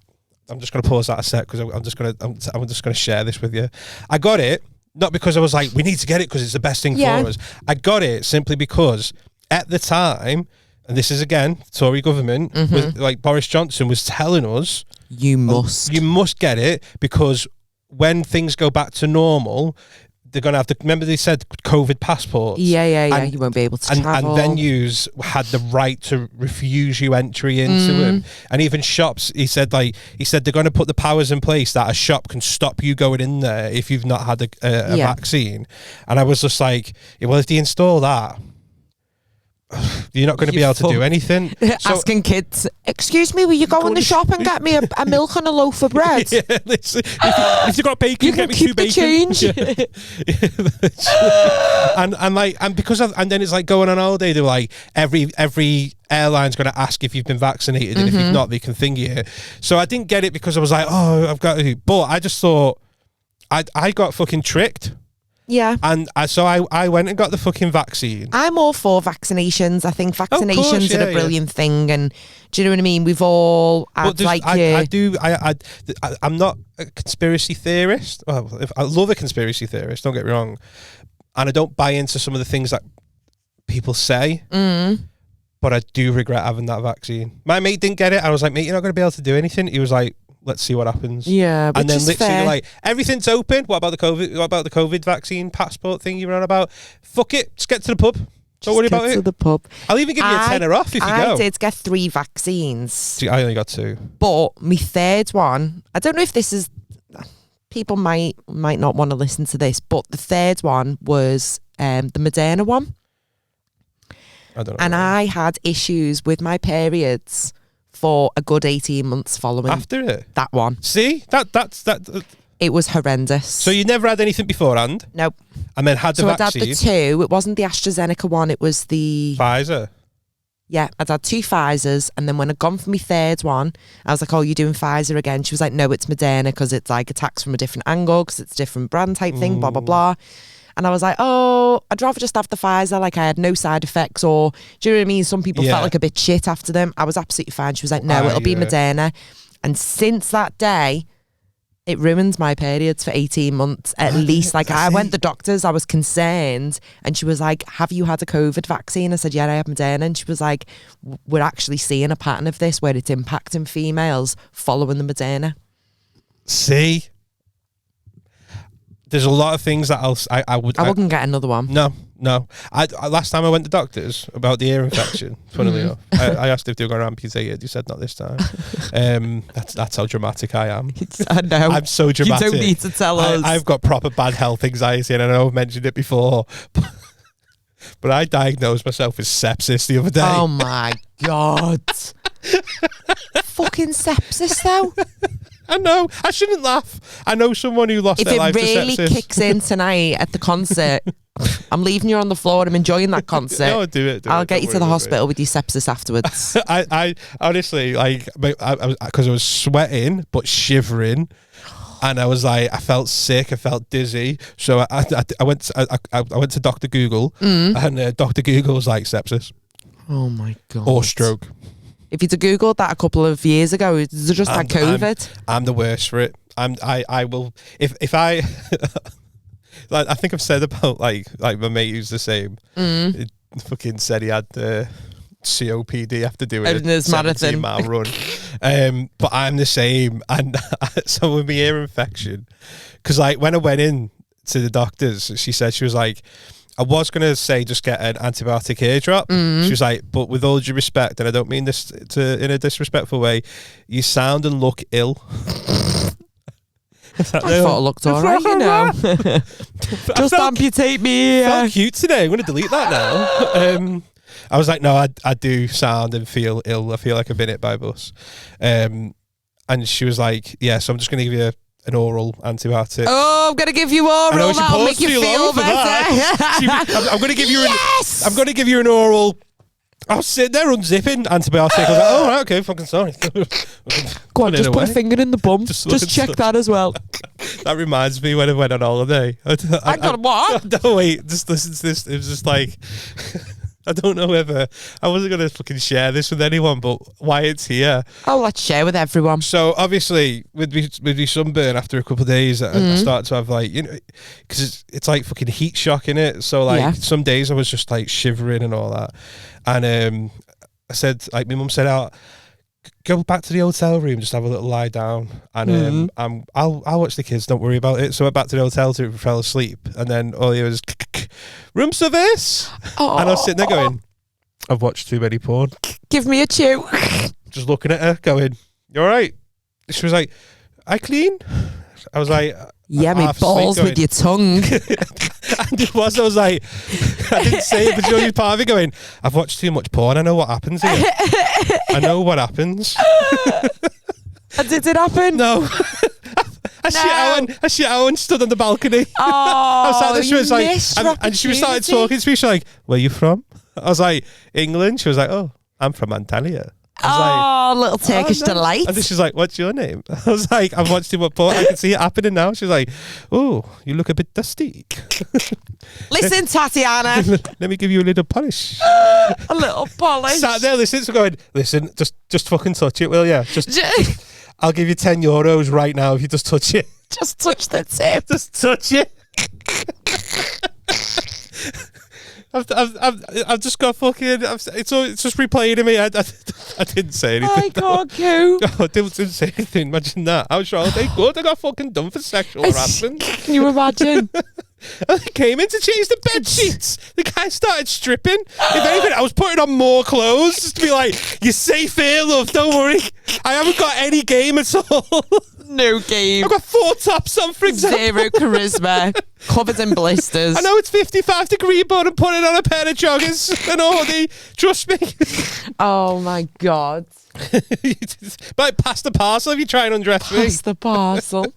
I'm just going to pause that a sec because I'm just going to share this with you. I got it not because I was like, we need to get it because it's the best thing for us. I got it simply because at the time, and this is again Tory government, with like Boris Johnson was telling us, you must get it because when things go back to normal, they're going to have to, remember they said COVID passports? Yeah. You won't be able to travel. And venues had the right to refuse you entry into them. And even shops, he said they're going to put the powers in place that a shop can stop you going in there if you've not had a vaccine. And I was just like, well, if they install that, you're not going to be able to do anything. Asking kids, excuse me, will you go in the shop and get me a milk and a loaf of bread? If you've got bacon, you can keep the change. And then it's like going on holiday. They're like every airline's going to ask if you've been vaccinated, and if you've not, they can thing you. So I didn't get it because I was like, oh, I've got to. But I just thought I got fucking tricked. Yeah. And so I went and got the fucking vaccine. I'm all for vaccinations. I think vaccinations are a brilliant thing. And do you know what I mean? We've all had I'm not a conspiracy theorist. Well, I love a conspiracy theorist, don't get me wrong. And I don't buy into some of the things that people say. But I do regret having that vaccine. My mate didn't get it. I was like, mate, you're not going to be able to do anything. He was like, let's see what happens. Yeah, and then literally like everything's open. What about the COVID vaccine passport thing you were on about? Fuck it, just get to the pub. Don't worry about it. To the pub. I'll even give you a tenner off if you go. I did get 3 vaccines. See, I only got 2. But my third one, I don't know if this is, people might not want to listen to this, but the third one was the Moderna one. I don't know. And I had issues with my periods for a good 18 months following after it. That one. See? That's it was horrendous. So you never had anything beforehand? Nope. And then had the vaccine? I'd had the 2. It wasn't the AstraZeneca one, it was the Pfizer. Yeah, I'd had 2 Pfizers, and then when I'd gone for my third one, I was like, oh, you're doing Pfizer again? She was like, no, it's Moderna because it's like attacks from a different angle because it's a different brand type thing, blah, blah, blah. And I was like, oh, I'd rather just have the Pfizer. Like I had no side effects, or do you know what I mean? Some people felt like a bit shit after them. I was absolutely fine. She was like, no, it'll be Moderna. And since that day, It ruined my periods for 18 months at least. Like, I went to the doctors, I was concerned, and she was like, have you had a COVID vaccine? I said, yeah, I have Moderna. And she was like, we're actually seeing a pattern of this where it's impacting females following the Moderna. See? There's a lot of things that I wouldn't get another one. No. I last time I went to doctors about the ear infection, funnily enough, I asked if they were going to amputate it. You said not this time. That's how dramatic I am. I know. I'm so dramatic. You don't need to tell us. I've got proper bad health anxiety, and I know I've mentioned it before. But I diagnosed myself with sepsis the other day. Oh my God. Fucking sepsis, though. I know. I shouldn't laugh. I know someone who lost their life to sepsis. If it really kicks in tonight at the concert, I'm leaving you on the floor. I'm enjoying that concert. No, do it. I'll get you to the hospital with your sepsis afterwards. I honestly, like, because I was sweating but shivering, and I was like, I felt sick. I felt dizzy. So I went to Dr. Google, and Dr. Google was like, sepsis. Oh my God. Or stroke. If you'd have Googled that a couple of years ago, it's just like COVID. I'm the worst for it. I will if I like, I think I've said about like my mate who's the same. It fucking said he had COPD after doing a 17-mile run. But I'm the same, and so with my ear infection, because like when I went in to the doctors, she said, she was like, I was going to say just get an antibiotic ear drop. She was like, but with all due respect, and I don't mean this in a disrespectful way, you sound and look ill. I thought I looked all right, you know. Just amputate me. I felt cute today. I'm going to delete that now. I was like, no, I do sound and feel ill. I feel like I've been hit by a bus. And she was like, yeah, so I'm just going to give you an oral antibiotic. Oh, I'm going to give you oral. That'll make you feel better. I'm going to give you yes! I'm going to give you an oral. I was sitting there unzipping antibiotic. I was like, oh, right, okay, fucking sorry. Go on, just put a finger in the bum. Just check that as well. That reminds me when I went on holiday. I got what? No, wait, just listen to this. It was just like, I don't know whether I wasn't going to fucking share this with anyone, but why it's here. Oh, let's share with everyone. So obviously, with me sunburn after a couple of days, I started to have like, you know, because it's like fucking heat shock in it. So like some days I was just like shivering and all that. And I said, like, my mum said, go back to the hotel room, just have a little lie down, and I'll watch the kids. Don't worry about it. So I went back to the hotel to fell asleep, and then all it was room service, and I was sitting there going, I've watched too many porn. Give me a chew. Just looking at her, going, you all right? She was like, I clean. I was like, yeah, me balls with your tongue. And it was, I was like, I didn't say it, but you know, part of it going, I've watched too much porn, I know what happens here. I know what happens. Did it happen? No. I shit out and stood on the balcony. Oh, I was like, she was like, and she started talking to me. She was like, where are you from? I was like, England. She was like, oh, I'm from Antalya. Little Turkish delight. And then she's like, what's your name? I was like, I've watched too much porn. I can see it happening now. She's like, oh, you look a bit dusty. Listen, Tatiana. Let me give you a little polish. A little polish. Sat there, listen, just fucking touch it, will you? Just I'll give you €10 right now if you just touch it. Just touch the tip. Just touch it. I've just got fucking. It's just replaying to me. I didn't say anything. I can't go. I didn't say anything. Imagine that. I was sure they good. I got fucking done for sexual harassment. Can you imagine? I came in to change the bed sheets. The guy started stripping. If anything, I was putting on more clothes just to be like, "You're safe here, love. Don't worry. I haven't got any game at all." No game. I've got 4 tops on, for example. Zero charisma. Covered in blisters. I know it's 55-degree, but I'm putting on a pair of joggers and a hoodie. Trust me. Oh my God. But pass the parcel if you try and undress me. Pass the parcel.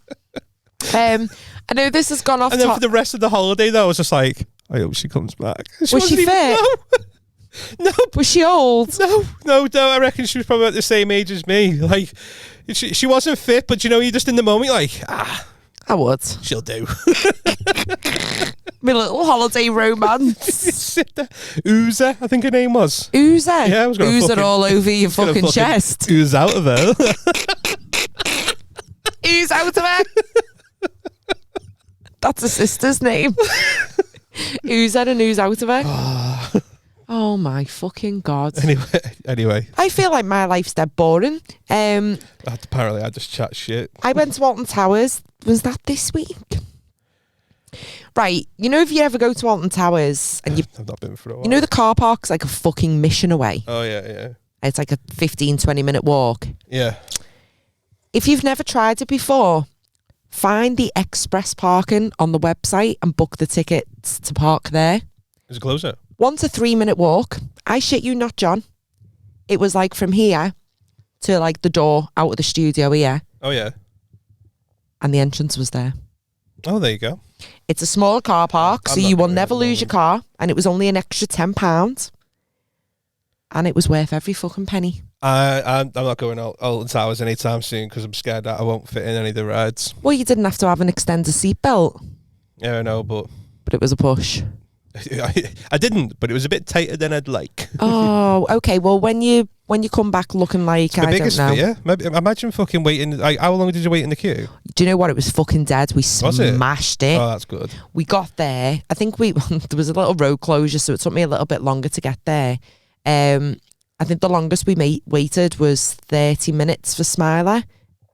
I know this has gone off. And then for the rest of the holiday, though, I was just like, I hope she comes back. Was she fit? No. Was she old? No. I reckon she was probably at the same age as me. Like, she wasn't fit, but you know, you're just in the moment, like, I would. She'll do. My little holiday romance. Ooze, I think her name was. Ooze? Yeah, I was going to ooze it all over your fucking chest. Ooze out of her. Who's out of it? That's a sister's name. Who's in and who's out of it? Oh my fucking God. Anyway. I feel like my life's dead boring. Apparently I just chat shit. I went to Alton Towers. Was that this week? Right. You know, if you ever go to Alton Towers and I've not been for a while. you know the car park's like a fucking mission away. Oh, yeah. It's like a 15-20 minute walk. Yeah. If you've never tried it before, find the express parking on the website and book the tickets to park there. Is it closer? 1 to 3 minute walk. I shit you not, John. It was like from here to like the door out of the studio here. Oh, yeah. And the entrance was there. Oh, there you go. It's a small car park, so you will never lose your car. And it was only an extra £10. And it was worth every fucking penny. I'm not going Alton Towers anytime soon because I'm scared that I won't fit in any of the rides. Well, you didn't have to have an extended seatbelt. Yeah, I know, but it was a push. I didn't, but it was a bit tighter than I'd like. Oh, okay. Well, when you come back looking like the biggest don't know. fear. Maybe, imagine fucking waiting. Like, how long did you wait in the queue? Do you know what? It was fucking dead. We smashed it. Oh, that's good. We got there. I think there was a little road closure, so it took me a little bit longer to get there. I think the longest we waited was 30 minutes for Smiler.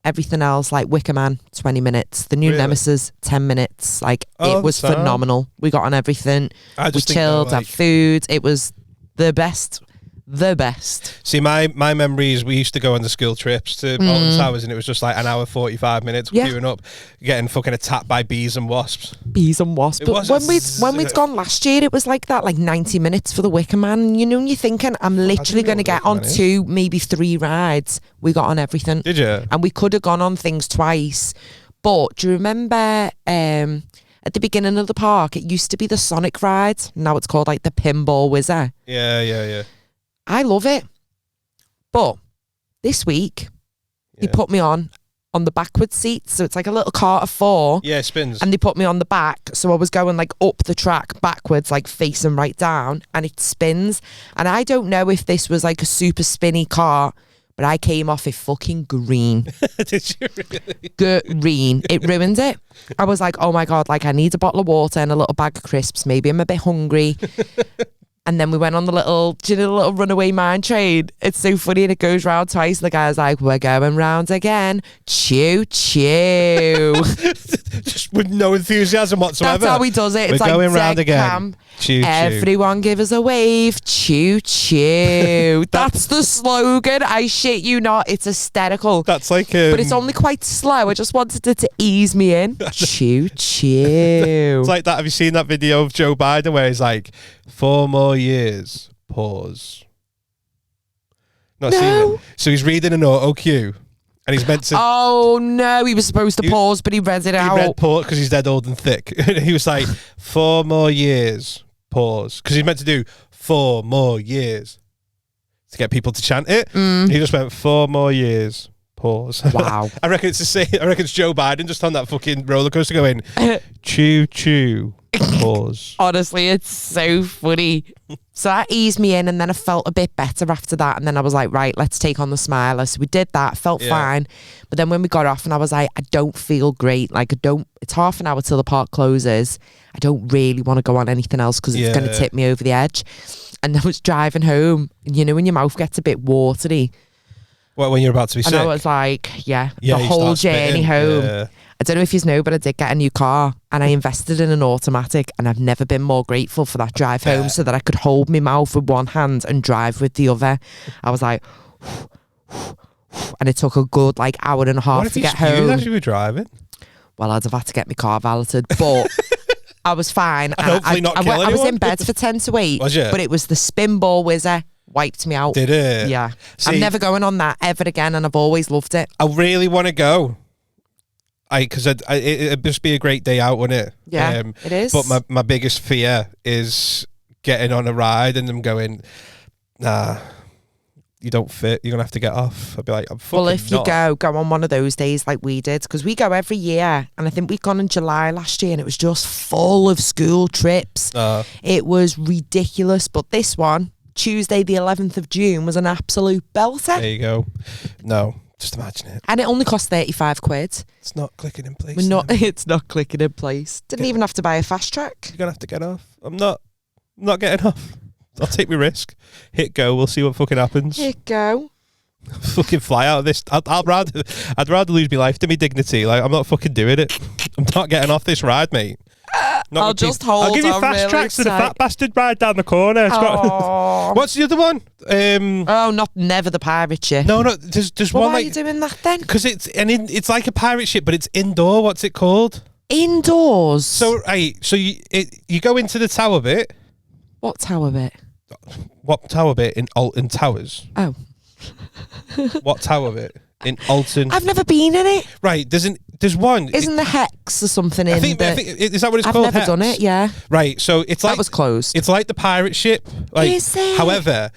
Everything else, like Wicker Man, 20 minutes. The new Nemesis, 10 minutes. Like, it was phenomenal. We got on everything. We chilled, had food. It was the best. The best. See, my memories, we used to go on the school trips to Alton Towers and it was just like an hour 45 minutes queuing up, getting fucking attacked by bees and wasps. Bees and wasps. But when we'd gone last year, it was like that, like 90 minutes for the Wicker Man. You know, and you're thinking, I'm literally going to get on 2, maybe 3 rides. We got on everything. Did you? And we could have gone on things twice. But do you remember at the beginning of the park, it used to be the Sonic ride. Now it's called like the Pinball Whizzer. Yeah. I love it. But this week, they put me on the backwards seat. So it's like a little cart of 4. Yeah, it spins. And they put me on the back. So I was going like up the track backwards, like facing right down. And it spins. And I don't know if this was like a super spinny cart, but I came off it fucking green. Did you really? Green. It ruined it. I was like, oh my God, like I need a bottle of water and a little bag of crisps. Maybe I'm a bit hungry. And then we went on the little runaway mine train. It's so funny, and it goes round twice. And the guy's like, we're going round again. Choo choo. Just with no enthusiasm whatsoever. That's how he does it. It's we're like going round again. Camp. Choo choo. Everyone give us a wave. Choo choo. That's the slogan. I shit you not. It's hysterical. That's like but it's only quite slow. I just wanted it to ease me in. Choo choo. It's like that. Have you seen that video of Joe Biden where he's like, 4 more years, pause. Not seen it. So he's reading an auto cue and he's meant to. Oh no, he was supposed to pause, but he read it out. He read pause because he's dead old and thick. He was like, 4 more years, pause. Because he's meant to do 4 more years to get people to chant it. He just went 4 more years, pause. Wow. I reckon it's the same. I reckon it's Joe Biden just on that fucking roller coaster going, choo choo. Pause. Honestly, it's so funny. So that eased me in, and then I felt a bit better after that. And then I was like, right, let's take on the Smiler. So we did that, felt fine. But then when we got off, and I was like, I don't feel great. Like, it's half an hour till the park closes. I don't really want to go on anything else because it's going to tip me over the edge. And I was driving home, and you know when your mouth gets a bit watery. Well, when you're about to be sick. And I was like, the whole journey home. Yeah. I don't know if you know, but I did get a new car and I invested in an automatic, and I've never been more grateful for that drive home so that I could hold my mouth with one hand and drive with the other. I was like, and it took a good like hour and a half to get home. As you were driving? Well, I'd have had to get my car valeted, but I was fine. And hopefully not kill anyone. I was in bed for 10 to 8, was you? But it was the Spinball Whizzer wiped me out. Did it? Yeah. See, I'm never going on that ever again, and I've always loved it. I really want to go. Because it'd just be a great day out, wouldn't it? Yeah, it is. But my biggest fear is getting on a ride and them going, nah, you don't fit. You're going to have to get off. I'd be like, I'm fucking Well, if you go on one of those days like we did, because we go every year. And I think we've gone in July last year, and it was just full of school trips. It was ridiculous. But this one, Tuesday the 11th of June, was an absolute belter. There you go. No. Just imagine it. And it only cost 35 quid. It's not clicking in place. It's not clicking in place. Didn't even have to buy a fast track. You're gonna have to get off. I'm not getting off. I'll take my risk. Hit go. We'll see what fucking happens. Hit go. Fucking fly out of this. I'd rather lose my life than my dignity. Like, I'm not fucking doing it. I'm not getting off this ride, mate. I'll just hold. I'll give you fast really tracks to the fat bastard ride down the corner. What's the other one? Never the pirate ship. No. There's one. Why like, are you doing that then? Because it's like a pirate ship, but it's indoor. What's it called? Indoors. So you go into the tower bit. What tower bit? What tower bit in Alton Towers? Oh. What tower bit in Alton? I've never been in it. Right, there's one. Isn't the Hex or something in? I think is that what it's I've called? I've never done it. Yeah. Right, so it's like that was closed. It's like the pirate ship. Like, is it? However,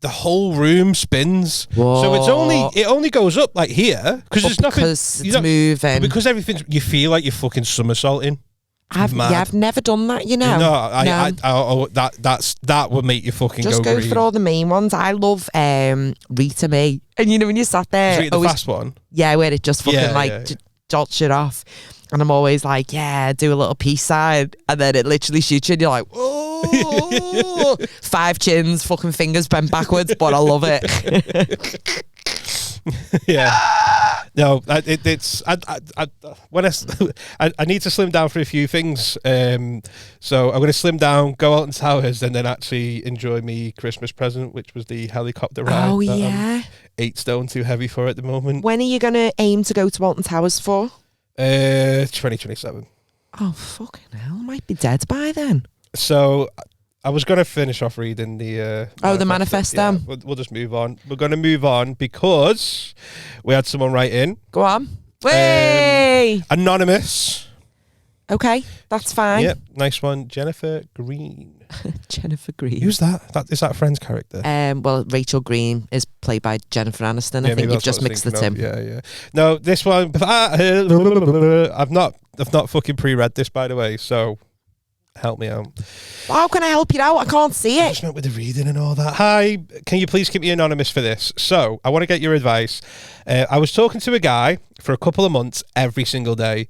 the whole room spins. Whoa. So it only goes up like here because there's nothing. Because it's moving. Because everything's. You feel like you're fucking somersaulting. I've never done that, you know. No, that would make you fucking just go green. for all the main ones. I love Rita Me, and you know when you sat there, Is it the fast one? Yeah, where it just fucking jolt shit off, and I'm always like, do a little peace sign, and then it literally shoots you, and you're like, oh, 5 chins, fucking fingers bent backwards, but I love it. Yeah. No, it's I need to slim down for a few things. So I'm going to slim down, go out in Towers, and then actually enjoy me Christmas present, which was the helicopter ride. Oh yeah, 8 stone too heavy for at the moment. When are you going to aim to go to Alton Towers for? 2027. Oh fucking hell! I might be dead by then. So I was going to finish off reading the the manifesto. Yeah, we'll just move on. We're going to move on because we had someone write in. Go on. Way anonymous. Okay, that's fine. Yep, nice one, Jennifer Green. Jennifer Green. Who's that? Is that a Friends character? Well, Rachel Green is played by Jennifer Aniston. I think you've just mixed the two. Yeah. No, this one. I've not fucking pre-read this, by the way. So help me out. How can I help you out? I can't see it. I just meant with the reading and all that. Hi, can you please keep me anonymous for this? So I want to get your advice. I was talking to a guy for a couple of months every single day.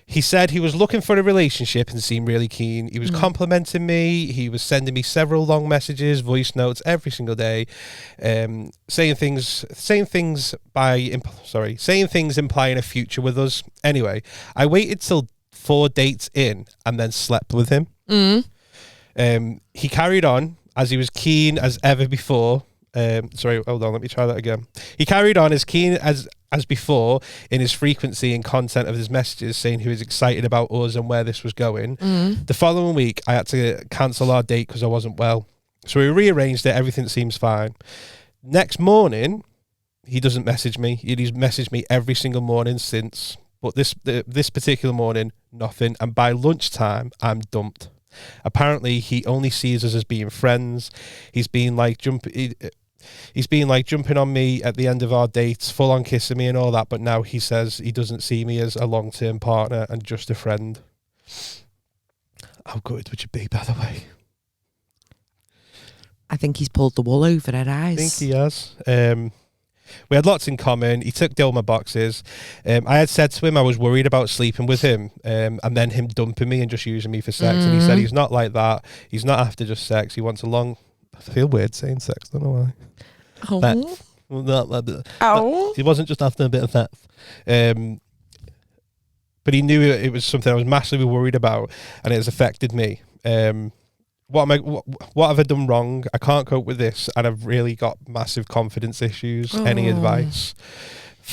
He said he was looking for a relationship and seemed really keen. He was complimenting me. He was sending me several long messages, voice notes every single day, saying things implying a future with us. Anyway, I waited till 4 dates in and then slept with him. He carried on as he was keen as ever before. Sorry, hold on, let me try that again. He carried on as keen as before in his frequency and content of his messages, saying he was excited about us and where this was going. The following week, I had to cancel our date because I wasn't well. So we rearranged it. Everything seems fine. Next morning, he doesn't message me. He's messaged me every single morning since. But this particular morning, nothing. And by lunchtime, I'm dumped. Apparently, he only sees us as being friends. He's been like jumping on me at the end of our dates, full on kissing me and all that. But now he says he doesn't see me as a long-term partner and just a friend. How good would you be, by the way? I think he's pulled the wool over her eyes. I think he has. We had lots in common. He ticked all my boxes. I had said to him I was worried about sleeping with him, and then him dumping me and just using me for sex. And he said he's not like that. He's not after just sex. He wants a long... I feel weird saying sex. I don't know why. He wasn't just after a bit of sex. But he knew it was something I was massively worried about, and it has affected me. What have I done wrong? I can't cope with this, and I've really got massive confidence issues. Any advice?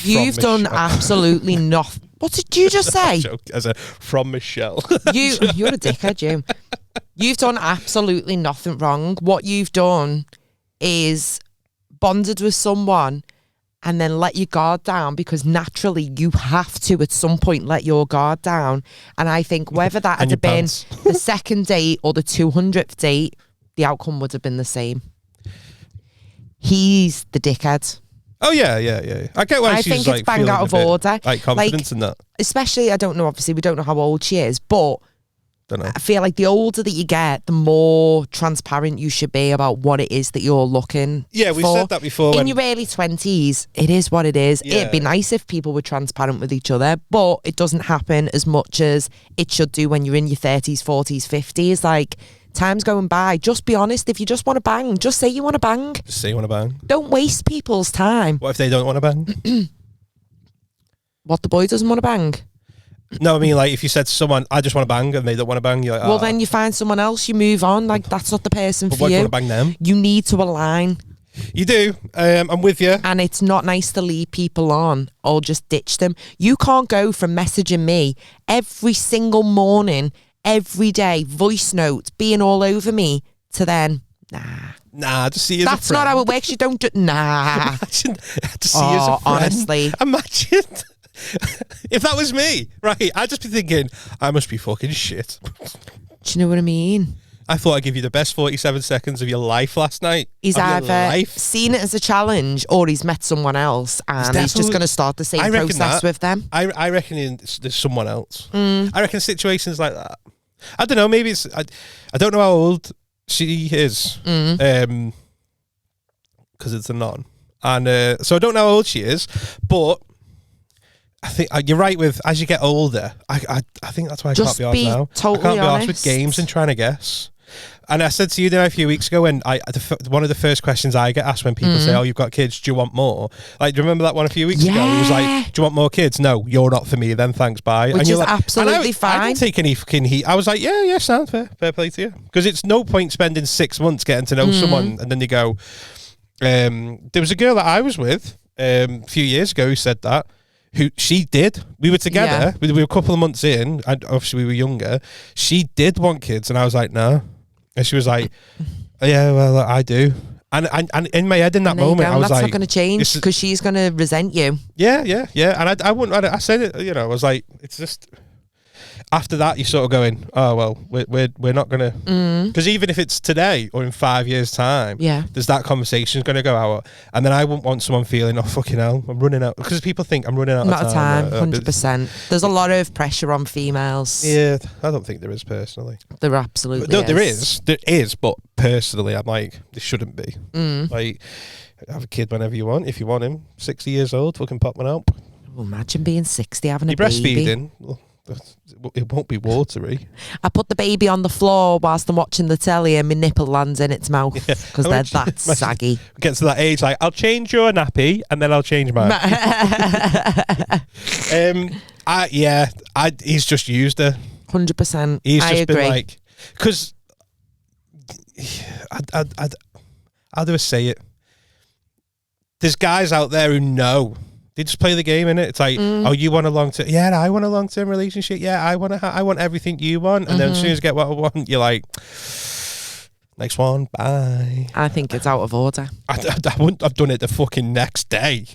You've done absolutely nothing. What did you just say? From Michelle. You're a dickhead, you. You've done absolutely nothing wrong. What you've done is bonded with someone and then let your guard down, because naturally you have to at some point let your guard down. And I think whether that had been the second date or the 200th date, the outcome would have been the same. He's the dickhead. Oh yeah. I get why I she's think like it's bang out of order. like confidence in that. Especially, I don't know, obviously we don't know how old she is, but Don't know. I feel like the older that you get, the more transparent you should be about what it is that you're looking Yeah, we for. said that before. In your early 20s, it is what it is. Yeah. It'd be nice if people were transparent with each other, but it doesn't happen as much as it should do when you're in your 30s, 40s, 50s. Like, time's going by. Just be honest. If you just want to bang, just say you want to bang. Just say you want to bang. Don't waste people's time. What if they don't want to bang? What, the boy doesn't want to bang? No, I mean, like, if you said to someone, I just want to bang, and they don't want to bang, you're like, Well, then you find someone else, you move on. Like, that's not the person but for why do you you. want to bang them? You need to align. You do. I'm with you. And it's not nice to leave people on or just ditch them. You can't go from messaging me every single morning, every day, voice notes, being all over me, to then, Nah, just see you as a that's friend. not how it works. You don't do, nah. Imagine to see you as a friend. Honestly. Imagine. If that was me, right, I'd just be thinking, I must be fucking shit. Do you know what I mean? I thought I'd give you the best 47 seconds of your life last night. He's Of your either life. seen it as a challenge or he's met someone else and he's just going to start the same I reckon process that. with them. I reckon there's someone else. I reckon situations like that. I don't know, maybe it's... I don't know how old she is. Because it's a non. And so I don't know how old she is, but... I think you're right with as you get older. I think that's why I Just can't be arsed now. totally I can't be arsed with honest. games and trying to guess. And I said to you there a few weeks ago when one of the first questions I get asked when people say, "Oh, you've got kids. Do you want more?" Like, do you remember that one a few weeks ago? It was like, "Do you want more kids?" No, you're not for me. Then thanks, bye. Which and you're is like, absolutely I fine. didn't take any fucking heat. I was like, yeah, sound fair play to you. Because it's no point spending 6 months getting to know someone and then they go. There was a girl that I was with a few years ago who said that. Who she did. We were together. We were a couple of months in, and obviously we were younger. She did want kids, and I was like, no. And she was like, yeah, well, I do. And in my head in that moment, I was that's like, not going to change because she's going to resent you. yeah. And I wouldn't. I said it. You know, I was like, it's just. After that, you're sort of going, oh well, we're not gonna, because even if it's today or in 5 years' time, there's that conversation's gonna go out, and then I wouldn't want someone feeling, oh fucking hell, I'm running out, because people think I'm running out Not of time. 100%. There's a lot of pressure on females. Yeah, I don't think there is personally. There absolutely No, is. there is, but personally, I'm like, there shouldn't be. Like, have a kid whenever you want. If you want him, 60 years old, fucking pop one out. Oh, imagine being 60 having You're a baby. breastfeeding. Well, it won't be watery. I put the baby on the floor whilst I'm watching the telly and my nipple lands in its mouth because they're that saggy. Get to that age, like, I'll change your nappy and then I'll change mine. He's just used her. 100%. He's I just agree. been like, because how do I say it? There's guys out there who know. They just play the game, innit? It's like, oh, you want a long-term... Yeah, I want a long-term relationship. Yeah, I want everything you want. And then as soon as you get what I want, you're like, next one, bye. I think it's out of order. I wouldn't have done it the fucking next day.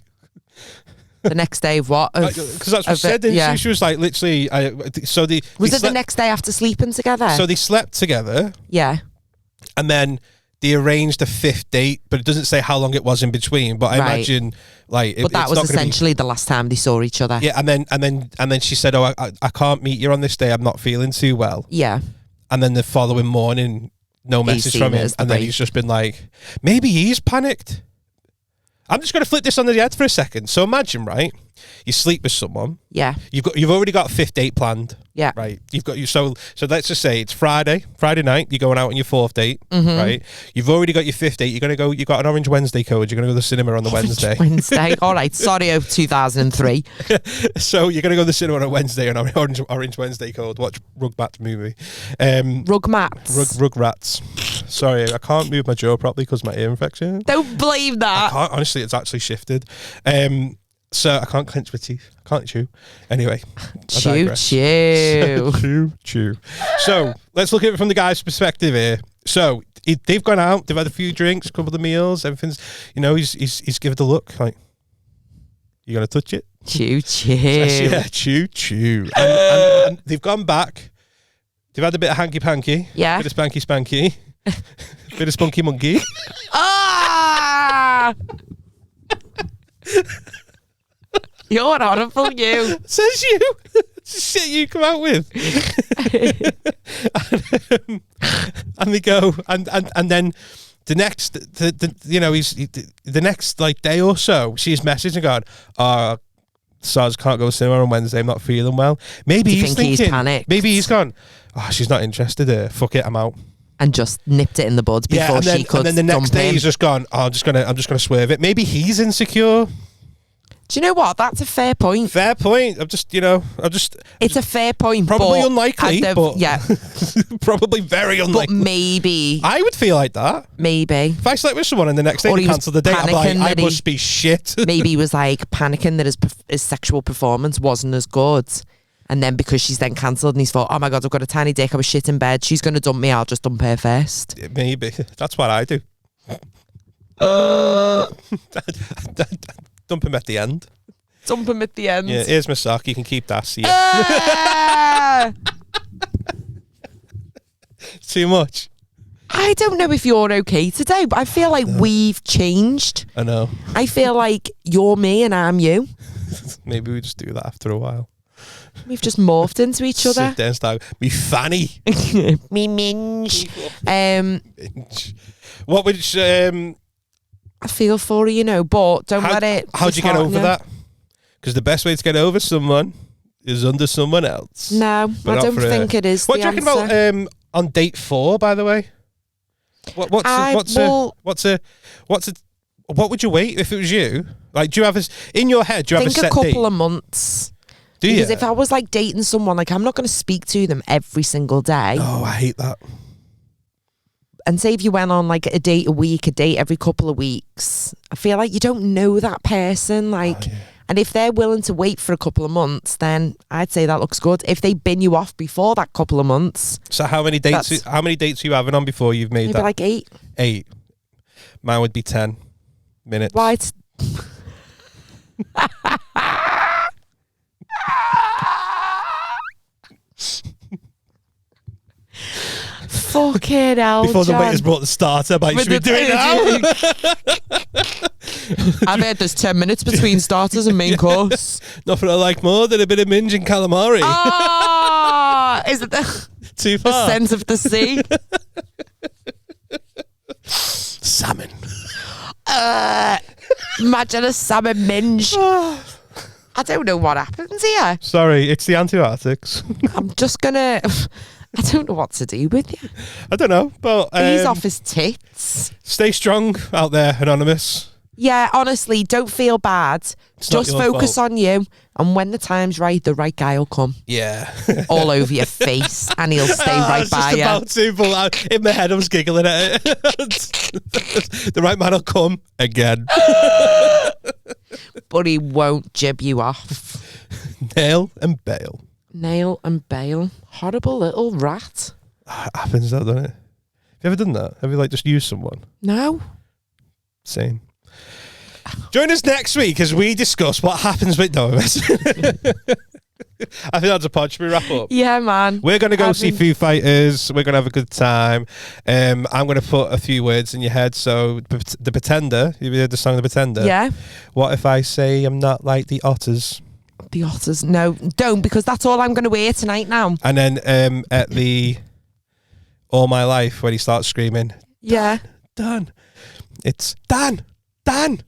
The next day of what? Because that's what she said, didn't she? She was like, literally... Was it the next day after sleeping together? So they slept together. Yeah. And then... They arranged a 5th date, but it doesn't say how long it was in between. But I imagine, like, but that was essentially the last time they saw each other. Yeah, and then she said, "Oh, I can't meet you on this day. I'm not feeling too well." Yeah. And then the following morning, no message from him, and then he's just been like, maybe he's panicked. I'm just going to flip this on the head for a second. So imagine, right? You sleep with someone. Yeah. You've already got a 5th date planned. Yeah. Right. So let's just say it's Friday night. You're going out on your 4th date. Right. You've already got your 5th date. You're gonna go. You got an Orange Wednesday code. You're gonna go to the cinema on the Wednesday. Wednesday. All right. Sorry, 2003. So you're gonna go to the cinema on a Wednesday on Orange Wednesday code. Watch Rugrats movie. Rugrats. Rugrats. Sorry, I can't move my jaw properly because my ear infection. Don't believe that. I can't. Honestly, it's actually shifted. So I can't clench my teeth. I can't chew. Anyway. Chew. Chew. So let's look at it from the guy's perspective here. So they've gone out, they've had a few drinks, a couple of meals, everything's, he's given the look like, you gonna touch it? Chew. Yeah, chew. And they've gone back. They've had a bit of hanky panky. Yeah. Bit of spanky spanky. Bit of spunky monkey. Ah! You're horrible, you. Says you. shit you come out with. And they go, and then the next, the next like day or so, she's messaging going, Saz can't go cinema on Wednesday, I'm not feeling well. Maybe he's thinking, he's panicked? Maybe he's gone, she's not interested. Fuck it, I'm out. And just nipped it in the bud before she could. And then the next day him. he's just gone, I'm just gonna swerve it. Maybe he's insecure. Do you know what? That's a fair point. Fair point. It's a fair point. Probably unlikely, but yeah, probably very unlikely. But maybe I would feel like that. Maybe if I slept with someone and the next day they cancelled the date, I'm like, I must be shit. Maybe he was like panicking that his sexual performance wasn't as good, and then because she's then cancelled, and he's thought, oh my god, I've got a tiny dick. I was shit in bed. She's gonna dump me. I'll just dump her first. Maybe that's what I do. Dump him at the end. Dump him at the end. Yeah, here's my sock. You can keep that. See ya. Too much. I don't know if you're okay today, but I feel like we've changed. I know. I feel like you're me and I'm you. Maybe we just do that after a while. We've just morphed into each other. Sit down, style. Me fanny. Me minge. What would I feel for you, but don't let it. How'd you get over that? Because the best way to get over someone is under someone else. No, I don't think it is. What do you reckon about on date 4? By the way, what would you wait if it was you? Like, do you have in your head? Do you have a set date? Think a couple of months. Do you? Because if I was like dating someone, like I'm not going to speak to them every single day. Oh, I hate that. And say if you went on like a date a week, a date every couple of weeks, I feel like you don't know that person. Like, and if they're willing to wait for a couple of months, then I'd say that looks good. If they bin you off before that couple of months. So how many dates? How many dates are you having on before you've made that? Maybe like 8. 8. Mine would be 10 minutes. Why? Fucking hell, before John. the waiters brought the starter, but you should be doing it now. I've heard there's 10 minutes between starters and main course. Nothing I like more than a bit of minge and calamari. Is it too far? The sense of the sea? Salmon. Imagine a salmon minge. I don't know what happens here. Sorry, it's the antibiotics. I'm just gonna. I don't know what to do with you. I don't know, but he's off his tits. Stay strong out there, Anonymous. Yeah, honestly, don't feel bad. Just focus on you, and when the time's right, the right guy will come. Yeah, all over your face, and he'll stay right by you. About to, but in my head, I was giggling at it. The right man will come again, but he won't jib you off. Nail and bail. Nail and bail. Horrible little rat. It happens, though, doesn't it? Have you ever done that? Have you just used someone? No. Same. Join us next week as we discuss what happens with Domus. I think that's a pod. Should we wrap up? Yeah, man. We're going to go see Foo Fighters. We're going to have a good time. I'm going to put a few words in your head. So, The Pretender. You heard the song The Pretender? Yeah. What if I say I'm not like the Otters? The Otters? No, don't, because that's all I'm going to wear tonight now. And then at the All My Life, when he starts screaming, yeah, Dan. It's Dan. Dan.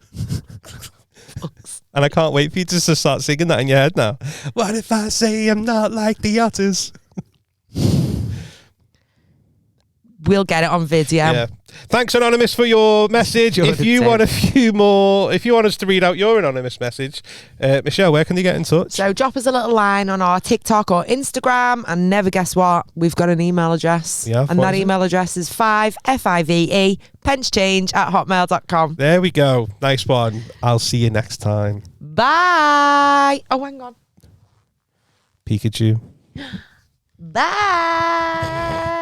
And I can't wait for you to start singing that in your head now. What if I say I'm not like the Otters? We'll get it on video. Yeah. Thanks, Anonymous, for your message. If you want us to read out your anonymous message, Michelle, where can they get in touch? So drop us a little line on our TikTok or Instagram, and never guess what? We've got an email address. Yeah, and that email address is 5FIVE penchchange@hotmail.com. There we go. Nice one. I'll see you next time. Bye. Oh, hang on. Pikachu. Bye.